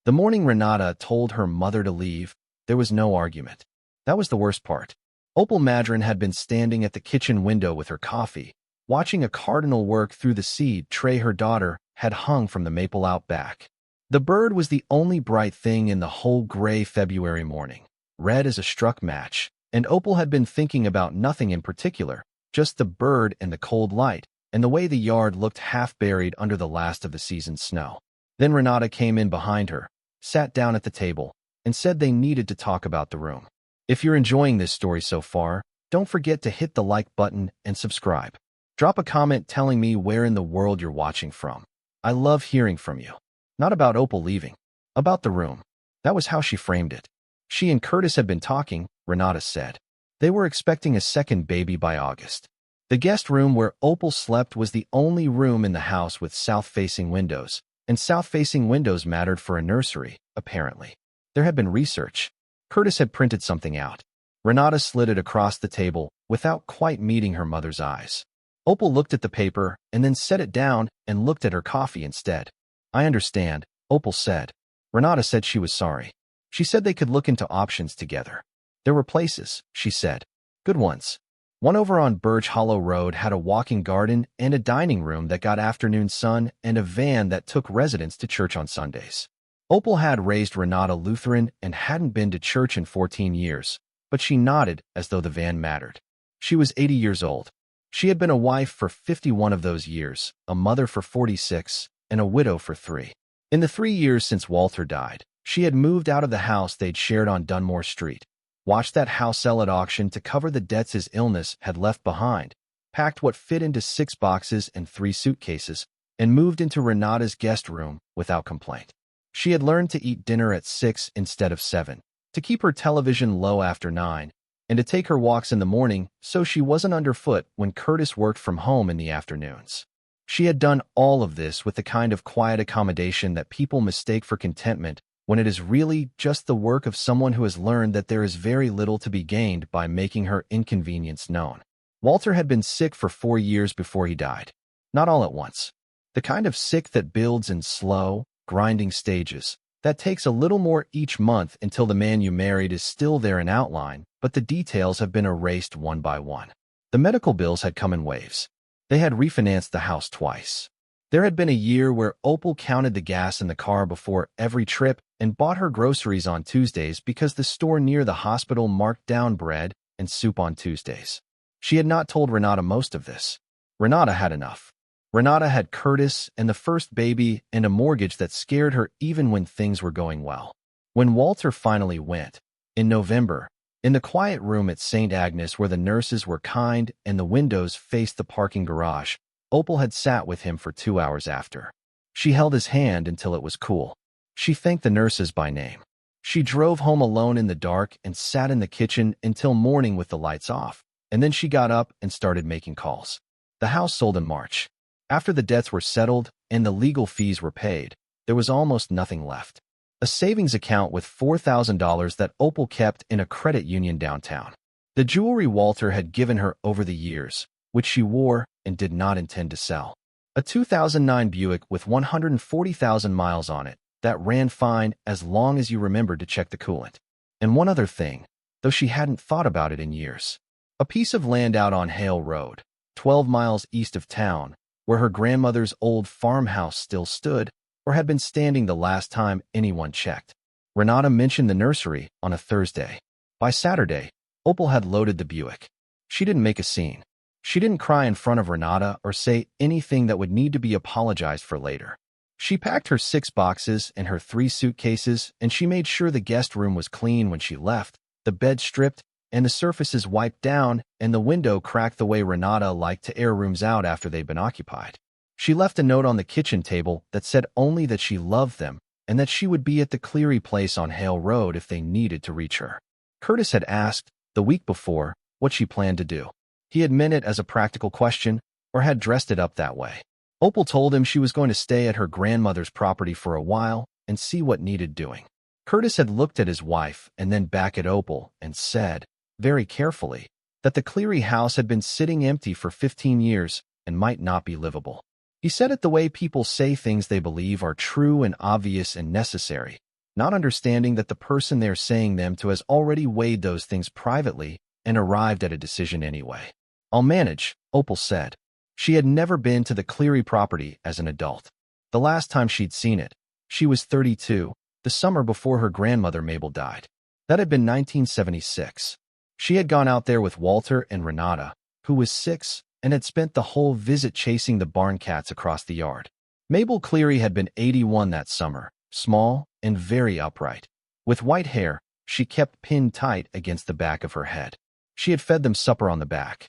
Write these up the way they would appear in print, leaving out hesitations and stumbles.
The morning Renata told her mother to leave, there was no argument. That was the worst part. Opal Maddren had been standing at the kitchen window with her coffee, watching a cardinal work through the seed tray her daughter had hung from the maple out back. The bird was the only bright thing in the whole gray February morning, red as a struck match, and Opal had been thinking about nothing in particular, just the bird and the cold light, and the way the yard looked half buried under the last of the season's snow. Then Renata came in behind her, sat down at the table, and said they needed to talk about the room. If you're enjoying this story so far, don't forget to hit the like button and subscribe. Drop a comment telling me where in the world you're watching from. I love hearing from you. Not about Opal leaving, about the room. That was how she framed it. She and Curtis had been talking, Renata said. They were expecting a second baby by August. The guest room where Opal slept was the only room in the house with south-facing windows, and south-facing windows mattered for a nursery, apparently. There had been research. Curtis had printed something out. Renata slid it across the table without quite meeting her mother's eyes. Opal looked at the paper and then set it down and looked at her coffee instead. I understand, Opal said. Renata said she was sorry. She said they could look into options together. There were places, she said. Good ones. One over on Hale Road had a walking garden and a dining room that got afternoon sun and a van that took residents to church on Sundays. Opal had raised Renata Lutheran and hadn't been to church in 14 years, but she nodded as though the van mattered. She was 80 years old. She had been a wife for 51 of those years, a mother for 46, and a widow for 3. In the 3 years since Walter died, she had moved out of the house they'd shared on Dunmore Street, watched that house sell at auction to cover the debts his illness had left behind, packed what fit into 6 boxes and 3 suitcases, and moved into Renata's guest room without complaint. She had learned to eat dinner at 6 instead of 7, to keep her television low after 9, and to take her walks in the morning so she wasn't underfoot when Curtis worked from home in the afternoons. She had done all of this with the kind of quiet accommodation that people mistake for contentment when it is really just the work of someone who has learned that there is very little to be gained by making her inconvenience known. Walter had been sick for 4 years before he died. Not all at once. The kind of sick that builds in slow, grinding stages, that takes a little more each month until the man you married is still there in outline, but the details have been erased one by one. The medical bills had come in waves. They had refinanced the house twice. There had been a year where Opal counted the gas in the car before every trip and bought her groceries on Tuesdays because the store near the hospital marked down bread and soup on Tuesdays. She had not told Renata most of this. Renata had enough. Renata had Curtis and the first baby and a mortgage that scared her even when things were going well. When Walter finally went, in November, in the quiet room at St. Agnes where the nurses were kind and the windows faced the parking garage, Opal had sat with him for 2 hours after. She held his hand until it was cool. She thanked the nurses by name. She drove home alone in the dark and sat in the kitchen until morning with the lights off, and then she got up and started making calls. The house sold in March. After the debts were settled and the legal fees were paid, there was almost nothing left. A savings account with $4,000 that Opal kept in a credit union downtown. The jewelry Walter had given her over the years, which she wore and did not intend to sell. A 2009 Buick with 140,000 miles on it that ran fine as long as you remembered to check the coolant. And one other thing, though she hadn't thought about it in years. A piece of land out on Hale Road, 12 miles east of town, where her grandmother's old farmhouse still stood, or had been standing the last time anyone checked. Renata mentioned the nursery on a Thursday. By Saturday, Opal had loaded the Buick. She didn't make a scene. She didn't cry in front of Renata or say anything that would need to be apologized for later. She packed her 6 boxes and her 3 suitcases, and she made sure the guest room was clean when she left, the bed stripped, and the surfaces wiped down, and the window cracked the way Renata liked to air rooms out after they'd been occupied. She left a note on the kitchen table that said only that she loved them and that she would be at the Cleary place on Hale Road if they needed to reach her. Curtis had asked, the week before, what she planned to do. He had meant it as a practical question, or had dressed it up that way. Opal told him she was going to stay at her grandmother's property for a while and see what needed doing. Curtis had looked at his wife and then back at Opal and said, very carefully, that the Cleary house had been sitting empty for 15 years and might not be livable. He said it the way people say things they believe are true and obvious and necessary, not understanding that the person they're saying them to has already weighed those things privately and arrived at a decision anyway. "I'll manage," Opal said. She had never been to the Cleary property as an adult. The last time she'd seen it, she was 32, the summer before her grandmother Mabel died. That had been 1976. She had gone out there with Walter and Renata, who was 6, and had spent the whole visit chasing the barn cats across the yard. Mabel Cleary had been 81 that summer, small and very upright. With white hair, she kept pinned tight against the back of her head. She had fed them supper on the back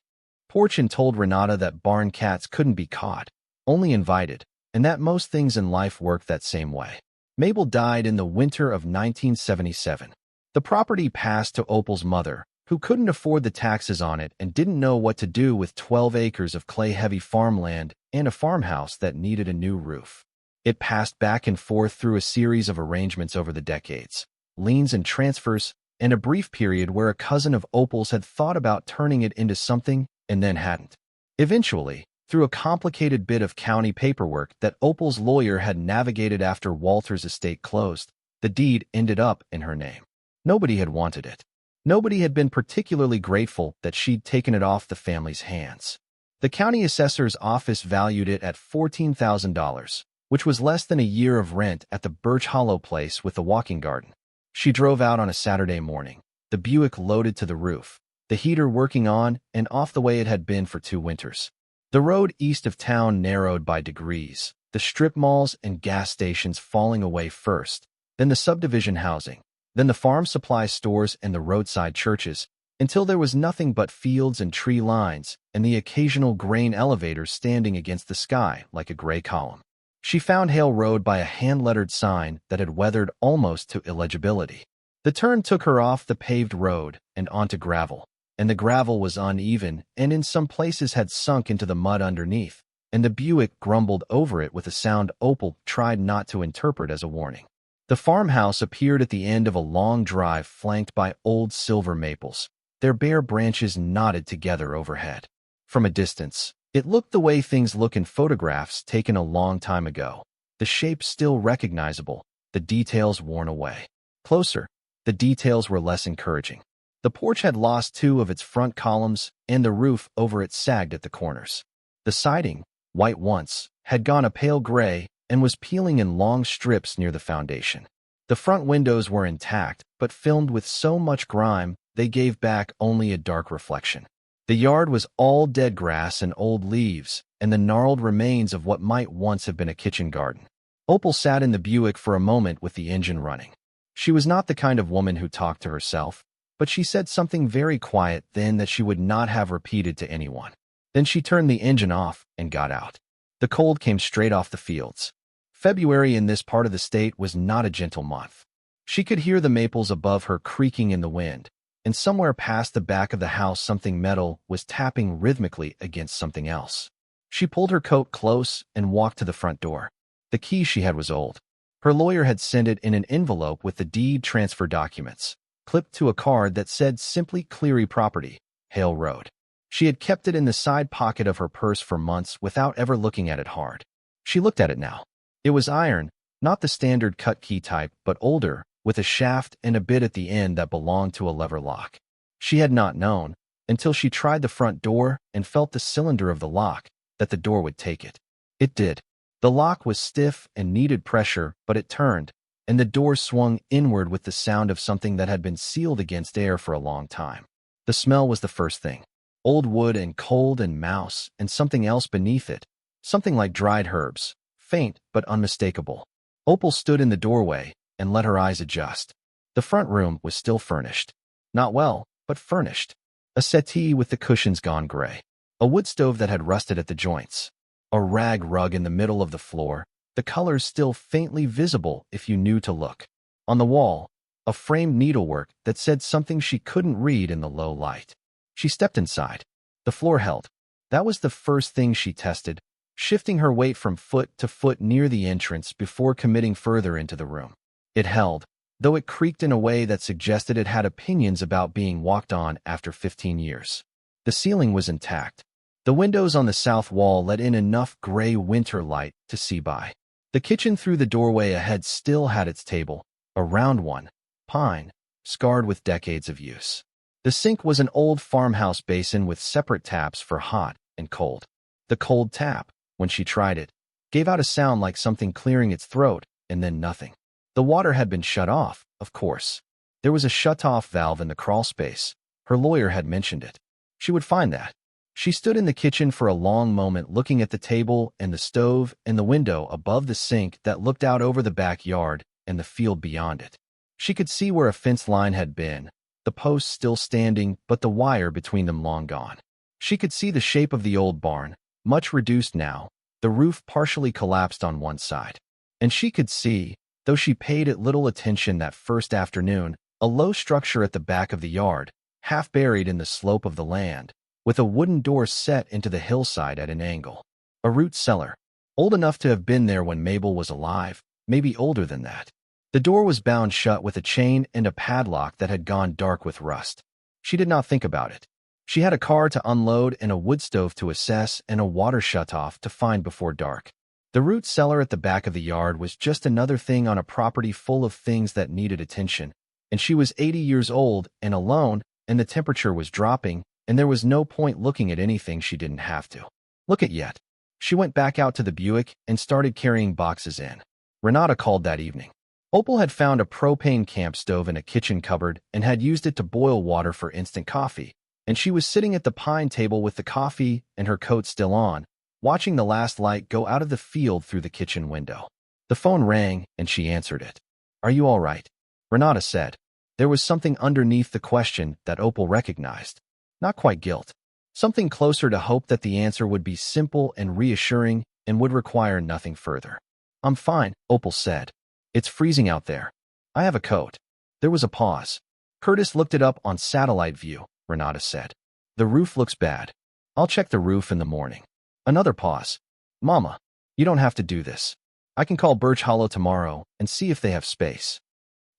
porch and told Renata that barn cats couldn't be caught, only invited, and that most things in life worked that same way. Mabel died in the winter of 1977. The property passed to Opal's mother, who couldn't afford the taxes on it and didn't know what to do with 12 acres of clay-heavy farmland and a farmhouse that needed a new roof. It passed back and forth through a series of arrangements over the decades, liens and transfers, and a brief period where a cousin of Opal's had thought about turning it into something and then hadn't. Eventually, through a complicated bit of county paperwork that Opal's lawyer had navigated after Walter's estate closed, the deed ended up in her name. Nobody had wanted it. Nobody had been particularly grateful that she'd taken it off the family's hands. The county assessor's office valued it at $14,000, which was less than a year of rent at the Birch Hollow place with the walking garden. She drove out on a Saturday morning, the Buick loaded to the roof, the heater working on and off the way it had been for 2 winters. The road east of town narrowed by degrees, the strip malls and gas stations falling away first, then the subdivision housing, then the farm supply stores and the roadside churches, until there was nothing but fields and tree lines and the occasional grain elevator standing against the sky like a gray column. She found Hale Road by a hand-lettered sign that had weathered almost to illegibility. The turn took her off the paved road and onto gravel, and the gravel was uneven and in some places had sunk into the mud underneath, and the Buick grumbled over it with a sound Opal tried not to interpret as a warning. The farmhouse appeared at the end of a long drive flanked by old silver maples, their bare branches knotted together overhead. From a distance, it looked the way things look in photographs taken a long time ago, the shape still recognizable, the details worn away. Closer, the details were less encouraging. The porch had lost 2 of its front columns, and the roof over it sagged at the corners. The siding, white once, had gone a pale gray and was peeling in long strips near the foundation. The front windows were intact, but filmed with so much grime they gave back only a dark reflection. The yard was all dead grass and old leaves, and the gnarled remains of what might once have been a kitchen garden. Opal sat in the Buick for a moment with the engine running. She was not the kind of woman who talked to herself, but she said something very quiet then that she would not have repeated to anyone. Then she turned the engine off and got out. The cold came straight off the fields. February in this part of the state was not a gentle month. She could hear the maples above her creaking in the wind, and somewhere past the back of the house something metal was tapping rhythmically against something else. She pulled her coat close and walked to the front door. The key she had was old. Her lawyer had sent it in an envelope with the deed transfer documents, clipped to a card that said simply Cleary Property, Hale Road. She had kept it in the side pocket of her purse for months without ever looking at it hard. She looked at it now. It was iron, not the standard cut key type, but older, with a shaft and a bit at the end that belonged to a lever lock. She had not known, until she tried the front door and felt the cylinder of the lock, that the door would take it. It did. The lock was stiff and needed pressure, but it turned, and the door swung inward with the sound of something that had been sealed against air for a long time. The smell was the first thing. Old wood and cold and mouse and something else beneath it, something like dried herbs, faint but unmistakable. Opal stood in the doorway and let her eyes adjust. The front room was still furnished. Not well, but furnished. A settee with the cushions gone gray. A wood stove that had rusted at the joints. A rag rug in the middle of the floor, the colors still faintly visible if you knew to look. On the wall, a framed needlework that said something she couldn't read in the low light. She stepped inside. The floor held. That was the first thing she tested, shifting her weight from foot to foot near the entrance before committing further into the room. It held, though it creaked in a way that suggested it had opinions about being walked on after 15 years. The ceiling was intact. The windows on the south wall let in enough gray winter light to see by. The kitchen through the doorway ahead still had its table, a round one, pine, scarred with decades of use. The sink was an old farmhouse basin with separate taps for hot and cold. The cold tap, when she tried it, gave out a sound like something clearing its throat, and then nothing. The water had been shut off, of course. There was a shut-off valve in the crawlspace. Her lawyer had mentioned it. She would find that. She stood in the kitchen for a long moment looking at the table and the stove and the window above the sink that looked out over the backyard and the field beyond it. She could see where a fence line had been, the posts still standing but the wire between them long gone. She could see the shape of the old barn, much reduced now, the roof partially collapsed on one side. And she could see, though she paid it little attention that first afternoon, a low structure at the back of the yard, half buried in the slope of the land, with a wooden door set into the hillside at an angle. A root cellar, old enough to have been there when Mabel was alive, maybe older than that. The door was bound shut with a chain and a padlock that had gone dark with rust. She did not think about it. She had a car to unload and a wood stove to assess and a water shutoff to find before dark. The root cellar at the back of the yard was just another thing on a property full of things that needed attention, and she was 80 years old and alone, and the temperature was dropping, and there was no point looking at anything she didn't have to look at yet. She went back out to the Buick and started carrying boxes in. Renata called that evening. Opal had found a propane camp stove in a kitchen cupboard and had used it to boil water for instant coffee, and she was sitting at the pine table with the coffee and her coat still on, watching the last light go out of the field through the kitchen window. The phone rang, and she answered it. "Are you all right?" Renata said. There was something underneath the question that Opal recognized. Not quite guilt. Something closer to hope that the answer would be simple and reassuring and would require nothing further. "I'm fine," Opal said. "It's freezing out there. I have a coat." There was a pause. "Curtis looked it up on satellite view," Renata said. "The roof looks bad. I'll check the roof in the morning." Another pause. "Mama, you don't have to do this. I can call Birch Hollow tomorrow and see if they have space."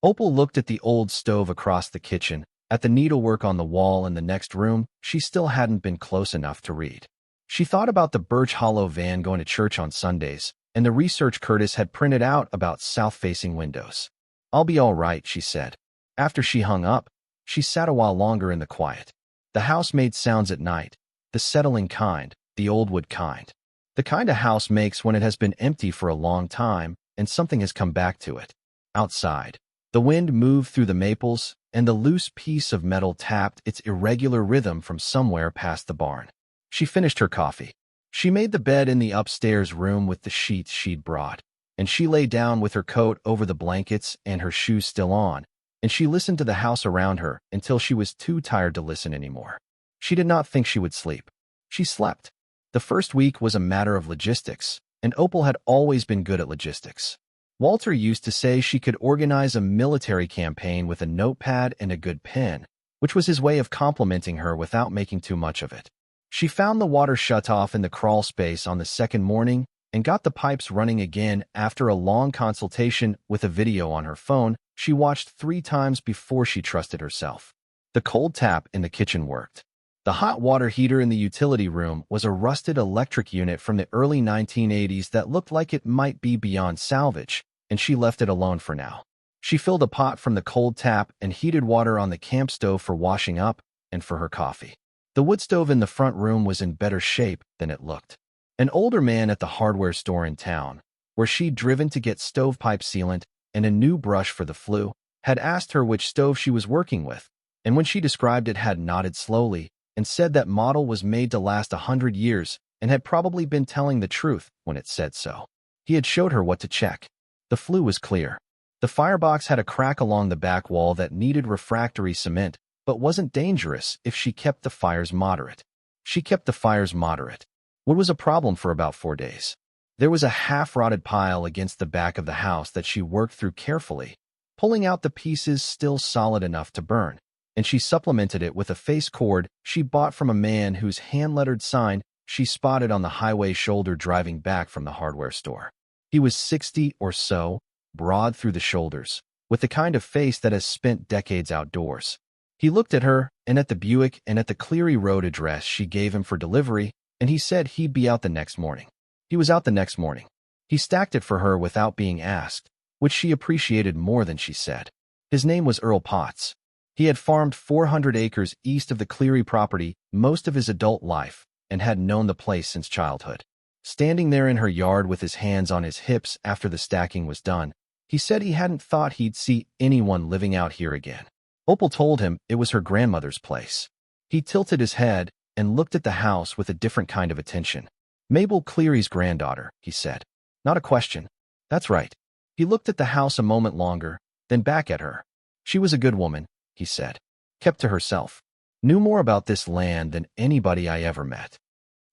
Opal looked at the old stove across the kitchen, at the needlework on the wall in the next room. She still hadn't been close enough to read. She thought about the Birch Hollow van going to church on Sundays, and the research Curtis had printed out about south-facing windows. "I'll be all right," she said. After she hung up, she sat a while longer in the quiet. The house made sounds at night, the settling kind, the old wood kind. The kind a house makes when it has been empty for a long time and something has come back to it. Outside, the wind moved through the maples, and the loose piece of metal tapped its irregular rhythm from somewhere past the barn. She finished her coffee. She made the bed in the upstairs room with the sheets she'd brought, and she lay down with her coat over the blankets and her shoes still on, and she listened to the house around her until she was too tired to listen anymore. She did not think she would sleep. She slept. The first week was a matter of logistics, and Opal had always been good at logistics. Walter used to say she could organize a military campaign with a notepad and a good pen, which was his way of complimenting her without making too much of it. She found the water shutoff in the crawl space on the second morning and got the pipes running again after a long consultation with a video on her phone she watched 3 times before she trusted herself. The cold tap in the kitchen worked. The hot water heater in the utility room was a rusted electric unit from the early 1980s that looked like it might be beyond salvage, and she left it alone for now. She filled a pot from the cold tap and heated water on the camp stove for washing up and for her coffee. The wood stove in the front room was in better shape than it looked. An older man at the hardware store in town, where she'd driven to get stovepipe sealant and a new brush for the flue, had asked her which stove she was working with, and when she described it had nodded slowly and said that model was made to last 100 years and had probably been telling the truth when it said so. He had showed her what to check. The flue was clear. The firebox had a crack along the back wall that needed refractory cement, but wasn't dangerous if she kept the fires moderate. She kept the fires moderate. Wood was a problem for about 4 days. There was a half-rotted pile against the back of the house that she worked through carefully, pulling out the pieces still solid enough to burn, and she supplemented it with a face cord she bought from a man whose hand-lettered sign she spotted on the highway shoulder driving back from the hardware store. He was 60 or so, broad through the shoulders, with the kind of face that has spent decades outdoors. He looked at her and at the Buick and at the Cleary Road address she gave him for delivery, and he said he'd be out the next morning. He was out the next morning. He stacked it for her without being asked, which she appreciated more than she said. His name was Earl Potts. He had farmed 400 acres east of the Cleary property most of his adult life and had known the place since childhood. Standing there in her yard with his hands on his hips after the stacking was done, he said he hadn't thought he'd see anyone living out here again. Opal told him it was her grandmother's place. He tilted his head and looked at the house with a different kind of attention. Mabel Cleary's granddaughter, he said. Not a question. That's right. He looked at the house a moment longer, then back at her. She was a good woman, he said. Kept to herself. Knew more about this land than anybody I ever met.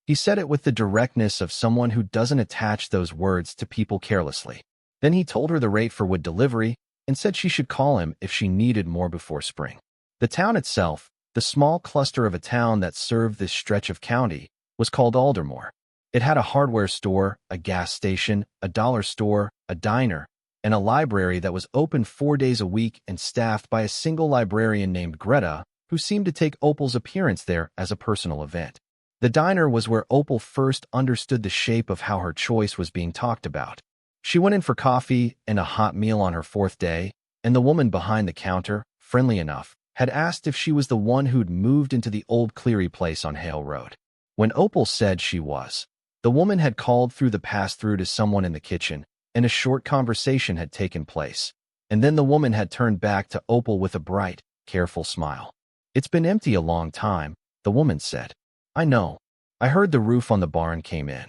He said it with the directness of someone who doesn't attach those words to people carelessly. Then he told her the rate for wood delivery and said she should call him if she needed more before spring. The town itself, the small cluster of a town that served this stretch of county, was called Aldermore. It had a hardware store, a gas station, a dollar store, a diner, and a library that was open 4 days a week and staffed by a single librarian named Greta, who seemed to take Opal's appearance there as a personal event. The diner was where Opal first understood the shape of how her choice was being talked about. She went in for coffee and a hot meal on her 4th day, and the woman behind the counter, friendly enough, had asked if she was the one who'd moved into the old Cleary place on Hale Road. When Opal said she was, the woman had called through the pass-through to someone in the kitchen, and a short conversation had taken place. And then the woman had turned back to Opal with a bright, careful smile. It's been empty a long time, the woman said. I know. I heard the roof on the barn came in.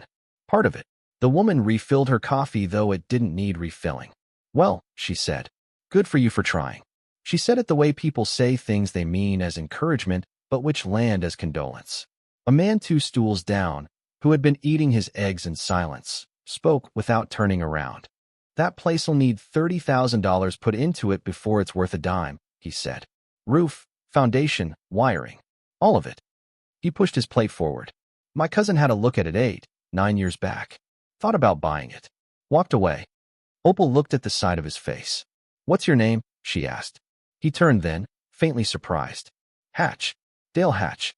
Part of it. The woman refilled her coffee, though it didn't need refilling. Well, she said. Good for you for trying. She said it the way people say things they mean as encouragement, but which land as condolence. A man 2 stools down, who had been eating his eggs in silence, spoke without turning around. That place'll need $30,000 put into it before it's worth a dime, he said. Roof, foundation, wiring. All of it. He pushed his plate forward. My cousin had a look at it 9 years back. Thought about buying it. Walked away. Opal looked at the side of his face. What's your name? She asked. He turned then, faintly surprised. Hatch. Dale Hatch.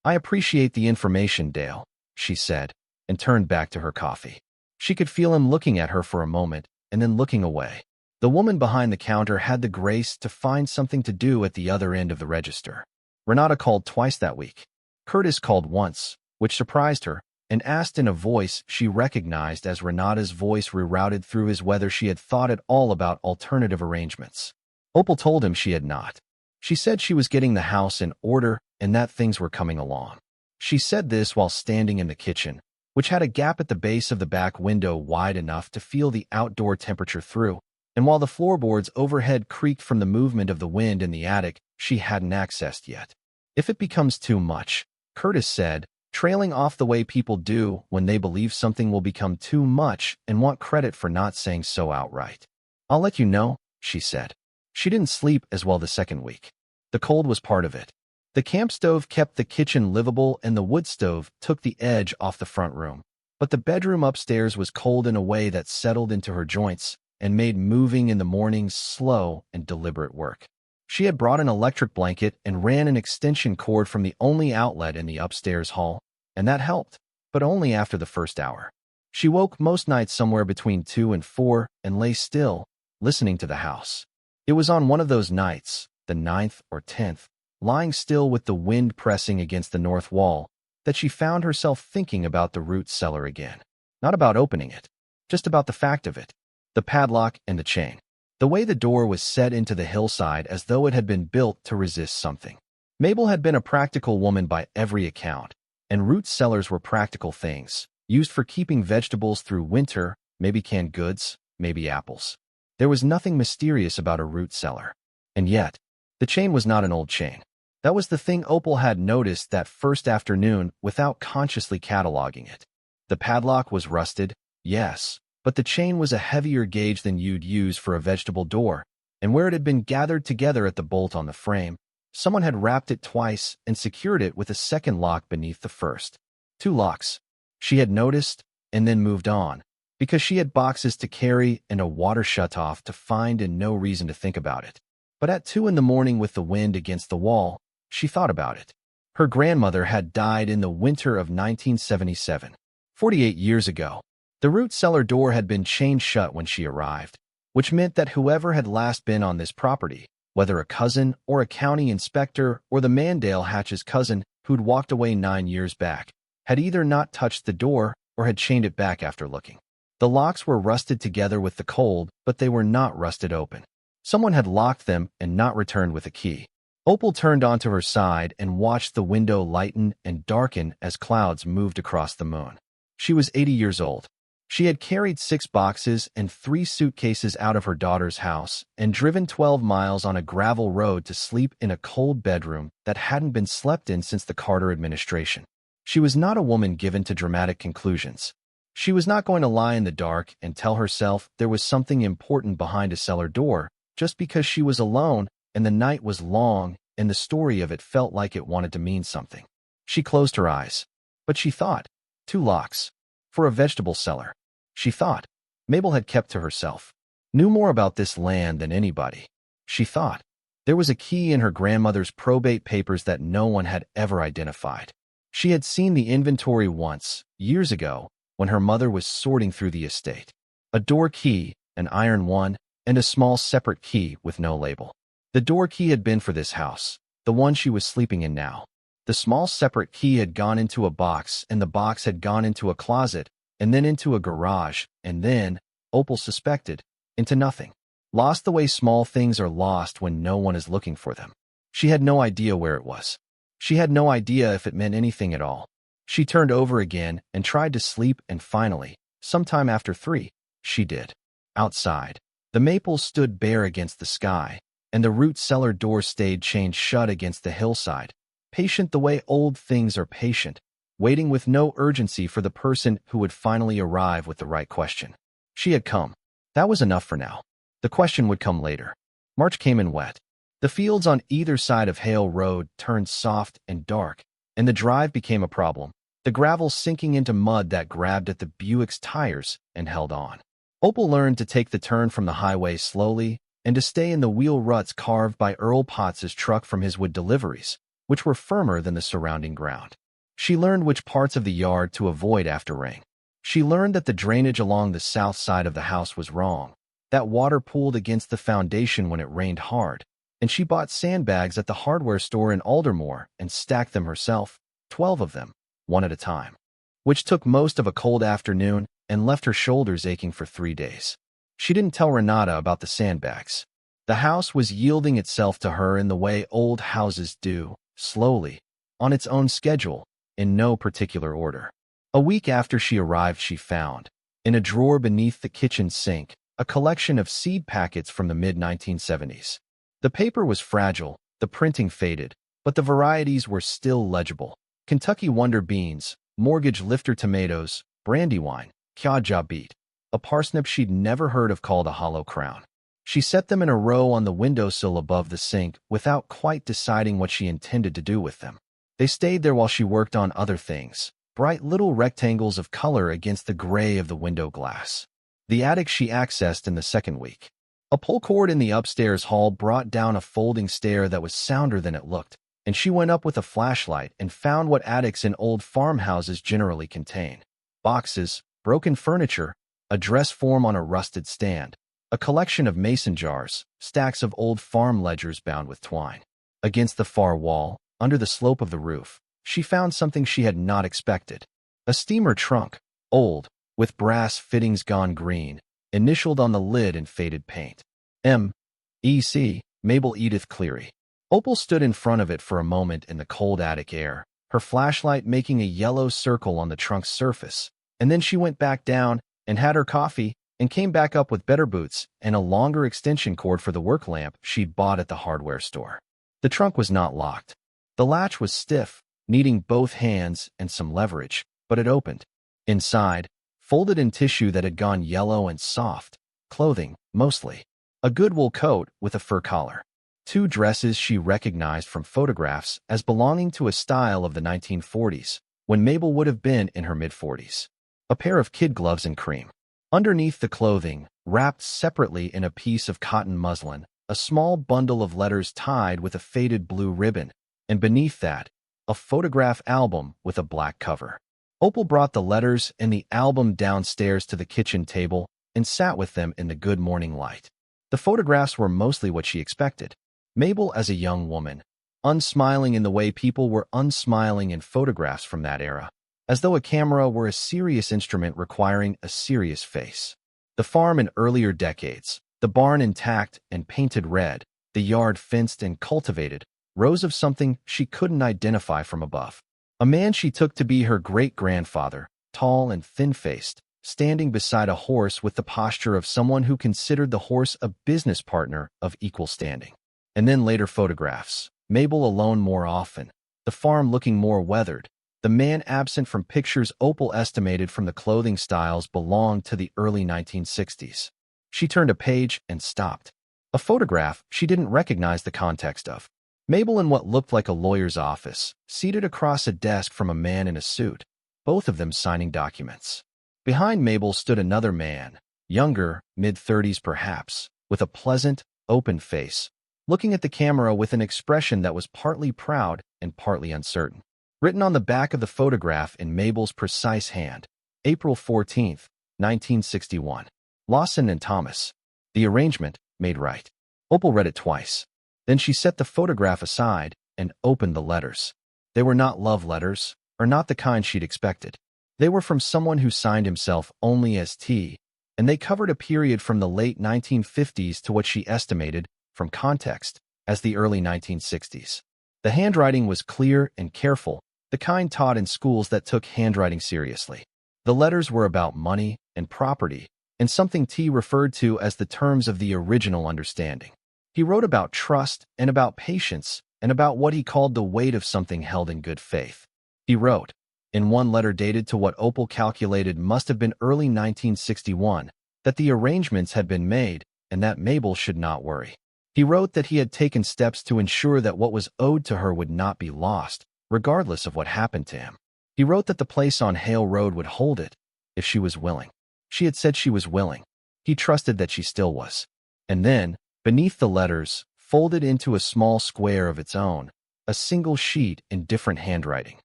I appreciate the information, Dale, she said, and turned back to her coffee. She could feel him looking at her for a moment, and then looking away. The woman behind the counter had the grace to find something to do at the other end of the register. Renata called twice that week. Curtis called once, which surprised her, and asked in a voice she recognized as Renata's voice rerouted through his whether she had thought at all about alternative arrangements. Opal told him she had not. She said she was getting the house in order and that things were coming along. She said this while standing in the kitchen, which had a gap at the base of the back window wide enough to feel the outdoor temperature through, and while the floorboards overhead creaked from the movement of the wind in the attic she hadn't accessed yet. If it becomes too much, Curtis said, trailing off the way people do when they believe something will become too much and want credit for not saying so outright. I'll let you know, she said. She didn't sleep as well the second week. The cold was part of it. The camp stove kept the kitchen livable and the wood stove took the edge off the front room. But the bedroom upstairs was cold in a way that settled into her joints and made moving in the mornings slow and deliberate work. She had brought an electric blanket and ran an extension cord from the only outlet in the upstairs hall, and that helped, but only after the first hour. She woke most nights somewhere between 2 and 4 and lay still, listening to the house. It was on one of those nights, the 9th or 10th, lying still with the wind pressing against the north wall, that she found herself thinking about the root cellar again. Not about opening it, just about the fact of it, the padlock and the chain. The way the door was set into the hillside as though it had been built to resist something. Mabel had been a practical woman by every account, and root cellars were practical things, used for keeping vegetables through winter, maybe canned goods, maybe apples. There was nothing mysterious about a root cellar. And yet, the chain was not an old chain. That was the thing Opal had noticed that first afternoon without consciously cataloging it. The padlock was rusted, yes, but the chain was a heavier gauge than you'd use for a vegetable door, and where it had been gathered together at the bolt on the frame, someone had wrapped it twice and secured it with a second lock beneath the first. 2 locks. She had noticed, and then moved on, because she had boxes to carry and a water shutoff to find and no reason to think about it. But at 2 in the morning with the wind against the wall, she thought about it. Her grandmother had died in the winter of 1977, 48 years ago. The root cellar door had been chained shut when she arrived, which meant that whoever had last been on this property, whether a cousin or a county inspector or the Mandale Hatch's cousin who'd walked away 9 years back, had either not touched the door or had chained it back after looking. The locks were rusted together with the cold, but they were not rusted open. Someone had locked them and not returned with a key. Opal turned onto her side and watched the window lighten and darken as clouds moved across the moon. She was 80 years old. She had carried 6 boxes and 3 suitcases out of her daughter's house and driven 12 miles on a gravel road to sleep in a cold bedroom that hadn't been slept in since the Carter administration. She was not a woman given to dramatic conclusions. She was not going to lie in the dark and tell herself there was something important behind a cellar door just because she was alone and the night was long and the story of it felt like it wanted to mean something. She closed her eyes. But she thought, 2 locks. For a vegetable cellar. She thought. Mabel had kept to herself. Knew more about this land than anybody. She thought. There was a key in her grandmother's probate papers that no one had ever identified. She had seen the inventory once, years ago, when her mother was sorting through the estate. A door key, an iron one, and a small separate key with no label. The door key had been for this house, the one she was sleeping in now. The small separate key had gone into a box, and the box had gone into a closet, and then into a garage, and then, Opal suspected, into nothing. Lost the way small things are lost when no one is looking for them. She had no idea where it was. She had no idea if it meant anything at all. She turned over again and tried to sleep, and finally, sometime after 3, she did. Outside, the maples stood bare against the sky, and the root cellar door stayed chained shut against the hillside, patient the way old things are patient, waiting with no urgency for the person who would finally arrive with the right question. She had come. That was enough for now. The question would come later. March came in wet. The fields on either side of Hale Road turned soft and dark, and the drive became a problem, the gravel sinking into mud that grabbed at the Buick's tires and held on. Opal learned to take the turn from the highway slowly and to stay in the wheel ruts carved by Earl Potts's truck from his wood deliveries, which were firmer than the surrounding ground. She learned which parts of the yard to avoid after rain. She learned that the drainage along the south side of the house was wrong, that water pooled against the foundation when it rained hard, and she bought sandbags at the hardware store in Aldermore and stacked them herself, 12 of them, one at a time, which took most of a cold afternoon and left her shoulders aching for 3 days. She didn't tell Renata about the sandbags. The house was yielding itself to her in the way old houses do, slowly, on its own schedule, in no particular order. A week after she arrived, she found, in a drawer beneath the kitchen sink, a collection of seed packets from the mid-1970s. The paper was fragile, the printing faded, but the varieties were still legible. Kentucky Wonder beans, Mortgage Lifter tomatoes, Brandywine, Kyaja beet, a parsnip she'd never heard of called a hollow crown. She set them in a row on the windowsill above the sink without quite deciding what she intended to do with them. They stayed there while she worked on other things, bright little rectangles of color against the gray of the window glass. The attic she accessed in the second week. A pull cord in the upstairs hall brought down a folding stair that was sounder than it looked, and she went up with a flashlight and found what attics in old farmhouses generally contain. Boxes, broken furniture, a dress form on a rusted stand, a collection of mason jars, stacks of old farm ledgers bound with twine. Against the far wall, under the slope of the roof, she found something she had not expected. A steamer trunk, old, with brass fittings gone green, initialed on the lid in faded paint. M.E.C., Mabel Edith Cleary. Opal stood in front of it for a moment in the cold attic air, her flashlight making a yellow circle on the trunk's surface, and then she went back down and had her coffee and came back up with better boots and a longer extension cord for the work lamp she'd bought at the hardware store. The trunk was not locked. The latch was stiff, needing both hands and some leverage, but it opened. Inside, folded in tissue that had gone yellow and soft, clothing, mostly. A good wool coat with a fur collar. 2 dresses she recognized from photographs as belonging to a style of the 1940s, when Mabel would have been in her mid-40s. A pair of kid gloves in cream. Underneath the clothing, wrapped separately in a piece of cotton muslin, a small bundle of letters tied with a faded blue ribbon, and beneath that, a photograph album with a black cover. Opal brought the letters and the album downstairs to the kitchen table and sat with them in the good morning light. The photographs were mostly what she expected. Mabel as a young woman, unsmiling in the way people were unsmiling in photographs from that era, as though a camera were a serious instrument requiring a serious face. The farm in earlier decades, the barn intact and painted red, the yard fenced and cultivated, rows of something she couldn't identify from above. A man she took to be her great-grandfather, tall and thin-faced, standing beside a horse with the posture of someone who considered the horse a business partner of equal standing. And then later photographs, Mabel alone more often, the farm looking more weathered, the man absent from pictures Opal estimated from the clothing styles belonged to the early 1960s. She turned a page and stopped. A photograph she didn't recognize the context of. Mabel in what looked like a lawyer's office, seated across a desk from a man in a suit, both of them signing documents. Behind Mabel stood another man, younger, mid-30s perhaps, with a pleasant, open face, looking at the camera with an expression that was partly proud and partly uncertain. Written on the back of the photograph in Mabel's precise hand, April 14, 1961. Lawson and Thomas. The arrangement made right. Opal read it twice. Then she set the photograph aside and opened the letters. They were not love letters, or not the kind she'd expected. They were from someone who signed himself only as T, and they covered a period from the late 1950s to what she estimated, from context, as the early 1960s. The handwriting was clear and careful, the kind taught in schools that took handwriting seriously. The letters were about money and property, and something T referred to as the terms of the original understanding. He wrote about trust and about patience and about what he called the weight of something held in good faith. He wrote, in one letter dated to what Opal calculated must have been early 1961, that the arrangements had been made and that Mabel should not worry. He wrote that he had taken steps to ensure that what was owed to her would not be lost, regardless of what happened to him. He wrote that the place on Hale Road would hold it, if she was willing. She had said she was willing. He trusted that she still was. And then, beneath the letters, folded into a small square of its own, a single sheet in different handwriting.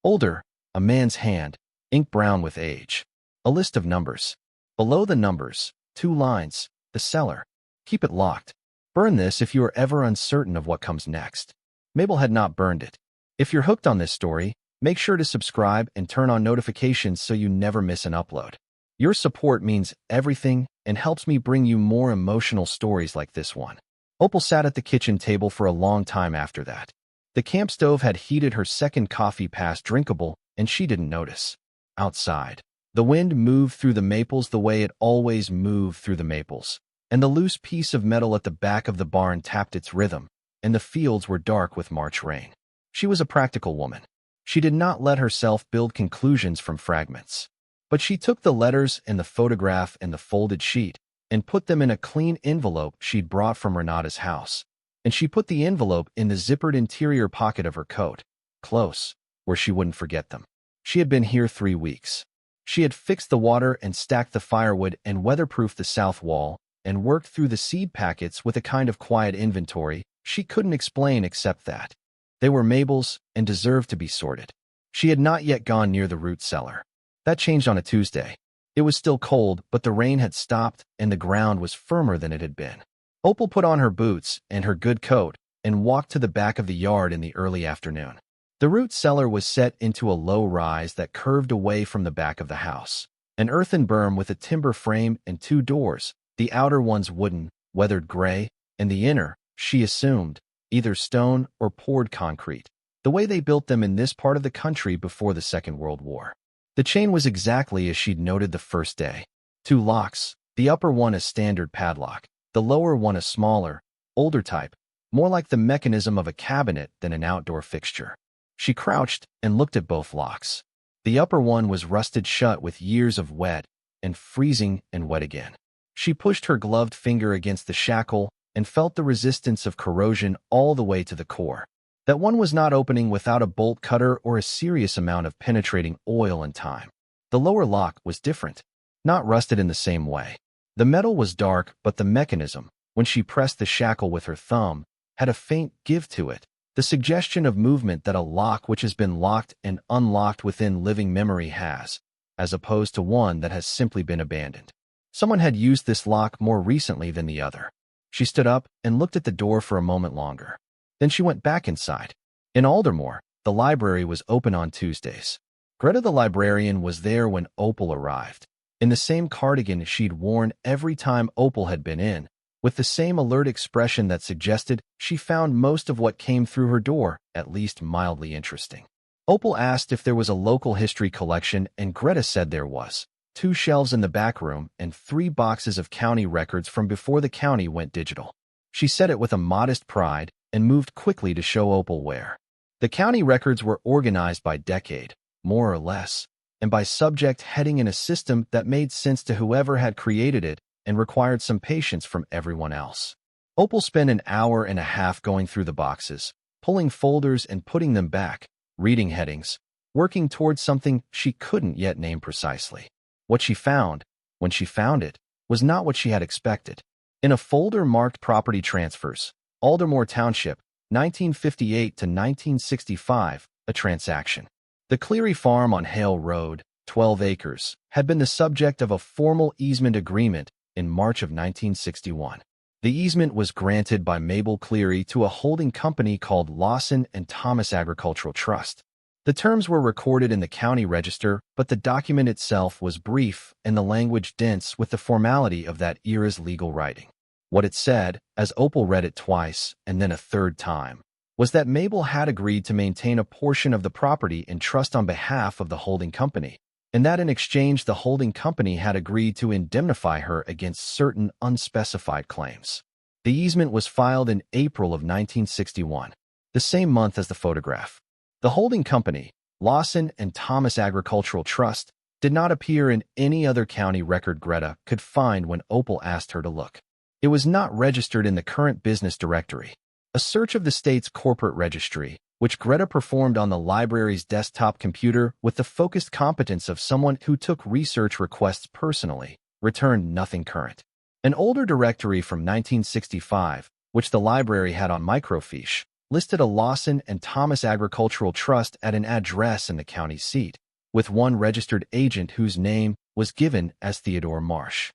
Older, a man's hand, ink brown with age. A list of numbers. Below the numbers, 2 lines, the cellar. Keep it locked. Burn this if you are ever uncertain of what comes next. Mabel had not burned it. If you're hooked on this story, make sure to subscribe and turn on notifications so you never miss an upload. Your support means everything and helps me bring you more emotional stories like this one. Opal sat at the kitchen table for a long time after that. The camp stove had heated her second coffee past drinkable, and she didn't notice. Outside, the wind moved through the maples the way it always moved through the maples, and the loose piece of metal at the back of the barn tapped its rhythm, and the fields were dark with March rain. She was a practical woman. She did not let herself build conclusions from fragments. But she took the letters and the photograph and the folded sheet and put them in a clean envelope she'd brought from Renata's house. And she put the envelope in the zippered interior pocket of her coat, close, where she wouldn't forget them. She had been here 3 weeks. She had fixed the water and stacked the firewood and weatherproofed the south wall and worked through the seed packets with a kind of quiet inventory she couldn't explain except that they were Mabel's and deserved to be sorted. She had not yet gone near the root cellar. That changed on a Tuesday. It was still cold, but the rain had stopped and the ground was firmer than it had been. Opal put on her boots and her good coat and walked to the back of the yard in the early afternoon. The root cellar was set into a low rise that curved away from the back of the house. An earthen berm with a timber frame and 2 doors, the outer ones wooden, weathered gray, and the inner, she assumed, either stone or poured concrete, the way they built them in this part of the country before the Second World War. The chain was exactly as she'd noted the first day. 2 locks, the upper one a standard padlock, the lower one a smaller, older type, more like the mechanism of a cabinet than an outdoor fixture. She crouched and looked at both locks. The upper one was rusted shut with years of wet and freezing and wet again. She pushed her gloved finger against the shackle and felt the resistance of corrosion all the way to the core. That one was not opening without a bolt cutter or a serious amount of penetrating oil and time. The lower lock was different, not rusted in the same way. The metal was dark, but the mechanism, when she pressed the shackle with her thumb, had a faint give to it, the suggestion of movement that a lock which has been locked and unlocked within living memory has, as opposed to one that has simply been abandoned. Someone had used this lock more recently than the other. She stood up and looked at the door for a moment longer. Then she went back inside. In Aldermore, the library was open on Tuesdays. Greta the librarian was there when Opal arrived, in the same cardigan she'd worn every time Opal had been in, with the same alert expression that suggested she found most of what came through her door at least mildly interesting. Opal asked if there was a local history collection, and Greta said there was. 2 shelves in the back room and 3 boxes of county records from before the county went digital. She said it with a modest pride and moved quickly to show Opal where. The county records were organized by decade, more or less, and by subject heading in a system that made sense to whoever had created it and required some patience from everyone else. Opal spent an hour and a half going through the boxes, pulling folders and putting them back, reading headings, working towards something she couldn't yet name precisely. What she found, when she found it, was not what she had expected. In a folder marked Property Transfers, Aldermore Township, 1958 to 1965, a transaction. The Cleary farm on Hale Road, 12 acres, had been the subject of a formal easement agreement in March of 1961. The easement was granted by Mabel Cleary to a holding company called Lawson and Thomas Agricultural Trust. The terms were recorded in the county register, but the document itself was brief and the language dense with the formality of that era's legal writing. What it said, as Opal read it twice and then a third time, was that Mabel had agreed to maintain a portion of the property in trust on behalf of the holding company, and that in exchange the holding company had agreed to indemnify her against certain unspecified claims. The easement was filed in April of 1961, the same month as the photograph. The holding company, Lawson and Thomas Agricultural Trust, did not appear in any other county record Greta could find when Opal asked her to look. It was not registered in the current business directory. A search of the state's corporate registry, which Greta performed on the library's desktop computer with the focused competence of someone who took research requests personally, returned nothing current. An older directory from 1965, which the library had on microfiche, listed a Lawson and Thomas Agricultural Trust at an address in the county seat, with one registered agent whose name was given as Theodore Marsh.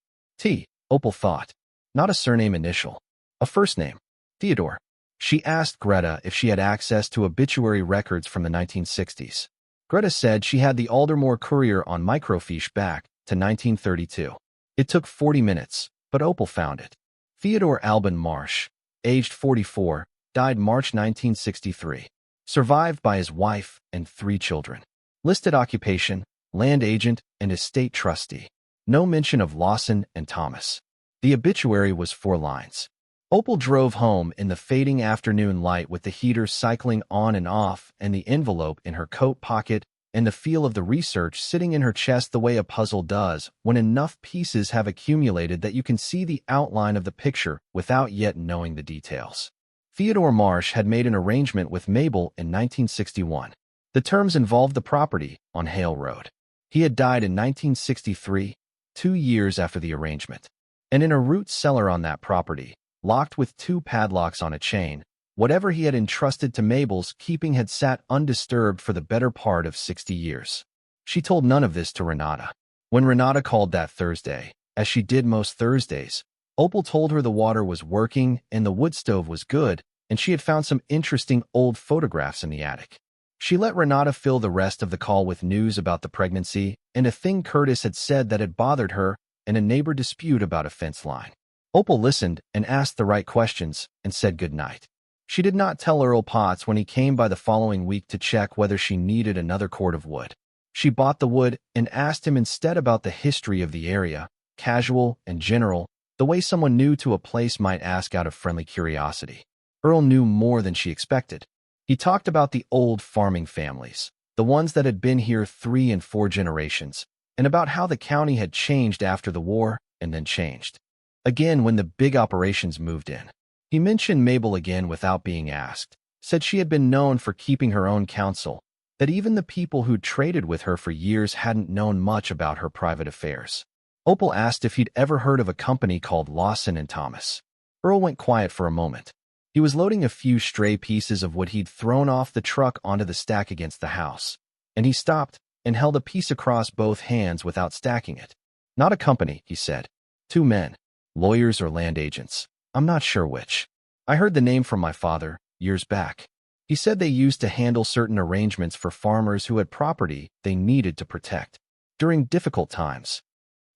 Opal thought. Not a surname initial. A first name. Theodore. She asked Greta if she had access to obituary records from the 1960s. Greta said she had the Aldermore Courier on microfiche back to 1932. It took 40 minutes, but Opal found it. Theodore Alban Marsh, aged 44, died March 1963. Survived by his wife and 3 children. Listed occupation, land agent and estate trustee. No mention of Lawson and Thomas. The obituary was 4 lines. Opal drove home in the fading afternoon light with the heater cycling on and off and the envelope in her coat pocket and the feel of the research sitting in her chest the way a puzzle does when enough pieces have accumulated that you can see the outline of the picture without yet knowing the details. Theodore Marsh had made an arrangement with Mabel in 1961. The terms involved the property on Hale Road. He had died in 1963, 2 years after the arrangement. And in a root cellar on that property, locked with 2 padlocks on a chain, whatever he had entrusted to Mabel's keeping had sat undisturbed for the better part of 60 years. She told none of this to Renata. When Renata called that Thursday, as she did most Thursdays, Opal told her the water was working and the wood stove was good, and she had found some interesting old photographs in the attic. She let Renata fill the rest of the call with news about the pregnancy and a thing Curtis had said that had bothered her and a neighbor dispute about a fence line. Opal listened and asked the right questions and said goodnight. She did not tell Earl Potts when he came by the following week to check whether she needed another cord of wood. She bought the wood and asked him instead about the history of the area, casual and general, the way someone new to a place might ask out of friendly curiosity. Earl knew more than she expected. He talked about the old farming families, the ones that had been here 3 and 4 generations, and about how the county had changed after the war and then changed again when the big operations moved in. He mentioned Mabel again without being asked, said she had been known for keeping her own counsel, that even the people who'd traded with her for years hadn't known much about her private affairs. Opal asked if he'd ever heard of a company called Lawson and Thomas. Earl went quiet for a moment. He was loading a few stray pieces of wood he'd thrown off the truck onto the stack against the house, and he stopped and held a piece across both hands without stacking it. Not a company, he said. 2 men, lawyers or land agents. I'm not sure which. I heard the name from my father, years back. He said they used to handle certain arrangements for farmers who had property they needed to protect during difficult times.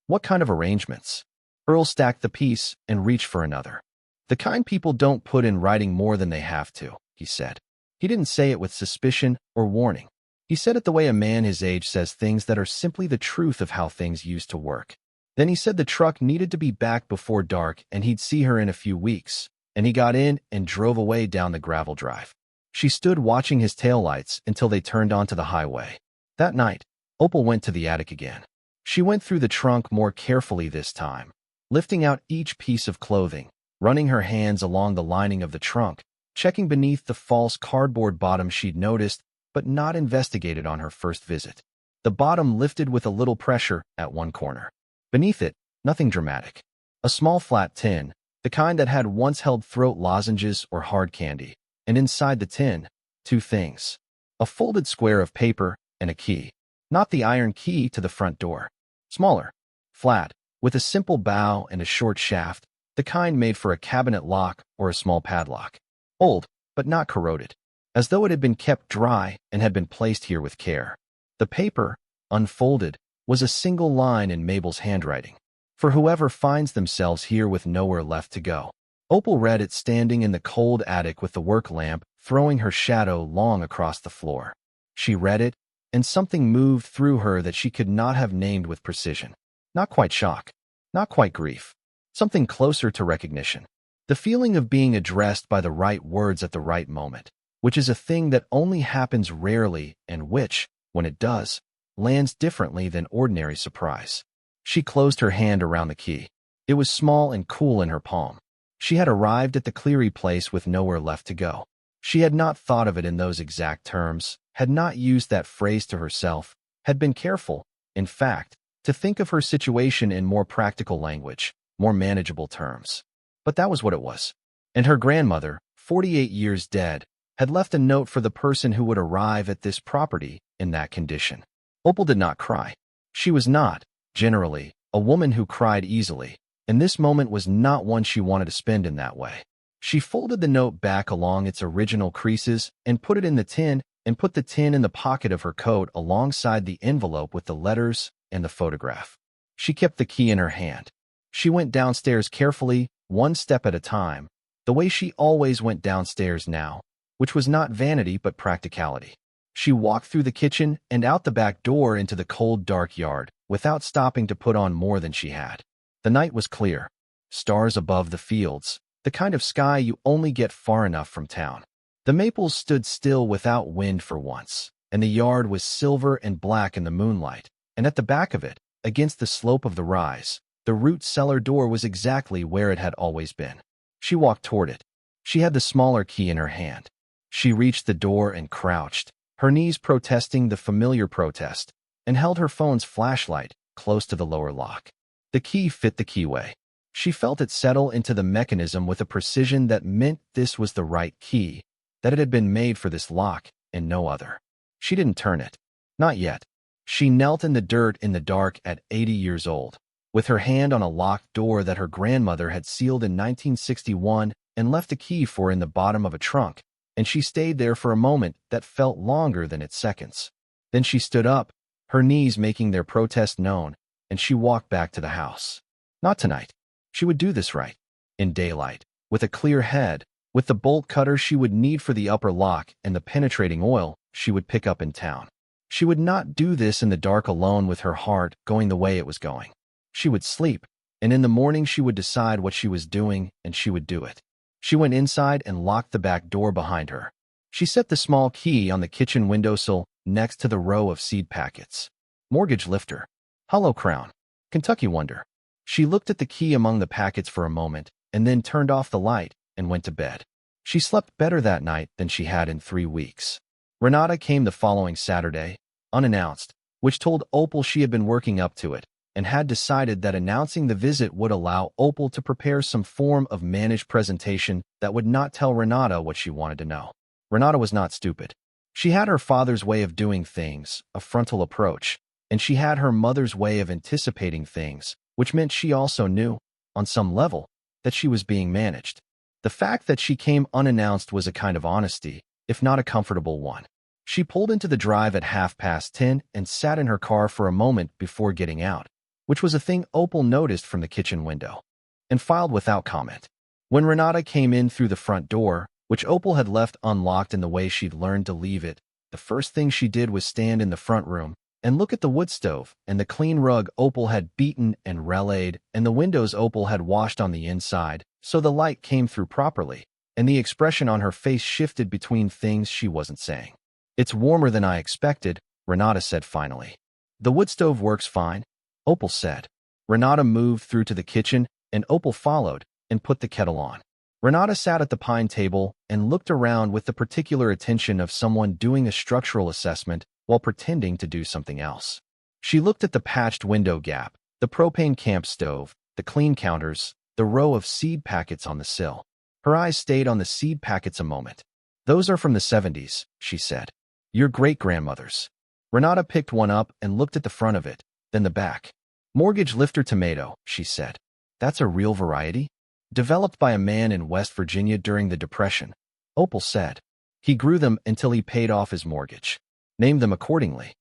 What kind of arrangements? Earl stacked the piece and reached for another. The kind people don't put in writing more than they have to, he said. He didn't say it with suspicion or warning. He said it the way a man his age says things that are simply the truth of how things used to work. Then he said the truck needed to be back before dark and he'd see her in a few weeks, and he got in and drove away down the gravel drive. She stood watching his taillights until they turned onto the highway. That night, Opal went to the attic again. She went through the trunk more carefully this time, lifting out each piece of clothing, running her hands along the lining of the trunk, checking beneath the false cardboard bottom she'd noticed but not investigated on her first visit. The bottom lifted with a little pressure at one corner. Beneath it, nothing dramatic. A small flat tin, the kind that had once held throat lozenges or hard candy, and inside the tin, 2 things. A folded square of paper and a key. Not the iron key to the front door. Smaller, flat, with a simple bow and a short shaft, the kind made for a cabinet lock or a small padlock. Old, but not corroded, as though it had been kept dry and had been placed here with care. The paper, unfolded, was a single line in Mabel's handwriting. For whoever finds themselves here with nowhere left to go. Opal read it standing in the cold attic with the work lamp throwing her shadow long across the floor. She read it, and something moved through her that she could not have named with precision. Not quite shock, not quite grief. Something closer to recognition. The feeling of being addressed by the right words at the right moment, which is a thing that only happens rarely and which, when it does, lands differently than ordinary surprise. She closed her hand around the key. It was small and cool in her palm. She had arrived at the Cleary place with nowhere left to go. She had not thought of it in those exact terms, had not used that phrase to herself, had been careful, in fact, to think of her situation in more practical language, more manageable terms. But that was what it was. And her grandmother, 48 years dead, had left a note for the person who would arrive at this property in that condition. Opal did not cry. She was not, generally, a woman who cried easily, and this moment was not one she wanted to spend in that way. She folded the note back along its original creases and put it in the tin and put the tin in the pocket of her coat alongside the envelope with the letters and the photograph. She kept the key in her hand. She went downstairs carefully, one step at a time, the way she always went downstairs now, which was not vanity but practicality. She walked through the kitchen and out the back door into the cold, dark yard, without stopping to put on more than she had. The night was clear. Stars above the fields, the kind of sky you only get far enough from town. The maples stood still without wind for once, and the yard was silver and black in the moonlight, and at the back of it, against the slope of the rise, the root cellar door was exactly where it had always been. She walked toward it. She had the smaller key in her hand. She reached the door and crouched, her knees protesting the familiar protest, and held her phone's flashlight close to the lower lock. The key fit the keyway. She felt it settle into the mechanism with a precision that meant this was the right key, that it had been made for this lock and no other. She didn't turn it. Not yet. She knelt in the dirt in the dark at 80 years old, with her hand on a locked door that her grandmother had sealed in 1961 and left a key for in the bottom of a trunk, and she stayed there for a moment that felt longer than its seconds. Then she stood up, her knees making their protest known, and she walked back to the house. Not tonight. She would do this right. In daylight, with a clear head, with the bolt cutter she would need for the upper lock and the penetrating oil she would pick up in town. She would not do this in the dark alone with her heart going the way it was going. She would sleep, and in the morning she would decide what she was doing and she would do it. She went inside and locked the back door behind her. She set the small key on the kitchen windowsill next to the row of seed packets. Mortgage lifter. Hollow crown. Kentucky wonder. She looked at the key among the packets for a moment and then turned off the light and went to bed. She slept better that night than she had in 3 weeks. Renata came the following Saturday, unannounced, which told Opal she had been working up to it and had decided that announcing the visit would allow Opal to prepare some form of managed presentation that would not tell Renata what she wanted to know. Renata was not stupid. She had her father's way of doing things, a frontal approach, and she had her mother's way of anticipating things, which meant she also knew, on some level, that she was being managed. The fact that she came unannounced was a kind of honesty, if not a comfortable one. She pulled into the drive at 10:30 and sat in her car for a moment before getting out, which was a thing Opal noticed from the kitchen window, and filed without comment. When Renata came in through the front door, which Opal had left unlocked in the way she'd learned to leave it, the first thing she did was stand in the front room and look at the wood stove and the clean rug Opal had beaten and relayed and the windows Opal had washed on the inside so the light came through properly, and the expression on her face shifted between things she wasn't saying. "It's warmer than I expected," Renata said finally. "The wood stove works fine," Opal said. Renata moved through to the kitchen, and Opal followed and put the kettle on. Renata sat at the pine table and looked around with the particular attention of someone doing a structural assessment while pretending to do something else. She looked at the patched window gap, the propane camp stove, the clean counters, the row of seed packets on the sill. Her eyes stayed on the seed packets a moment. "Those are from the 70s, she said. "Your great-grandmother's." Renata picked one up and looked at the front of it, then the back. "Mortgage lifter tomato," she said. "That's a real variety?" "Developed by a man in West Virginia during the Depression," Opal said. "He grew them until he paid off his mortgage. Named them accordingly."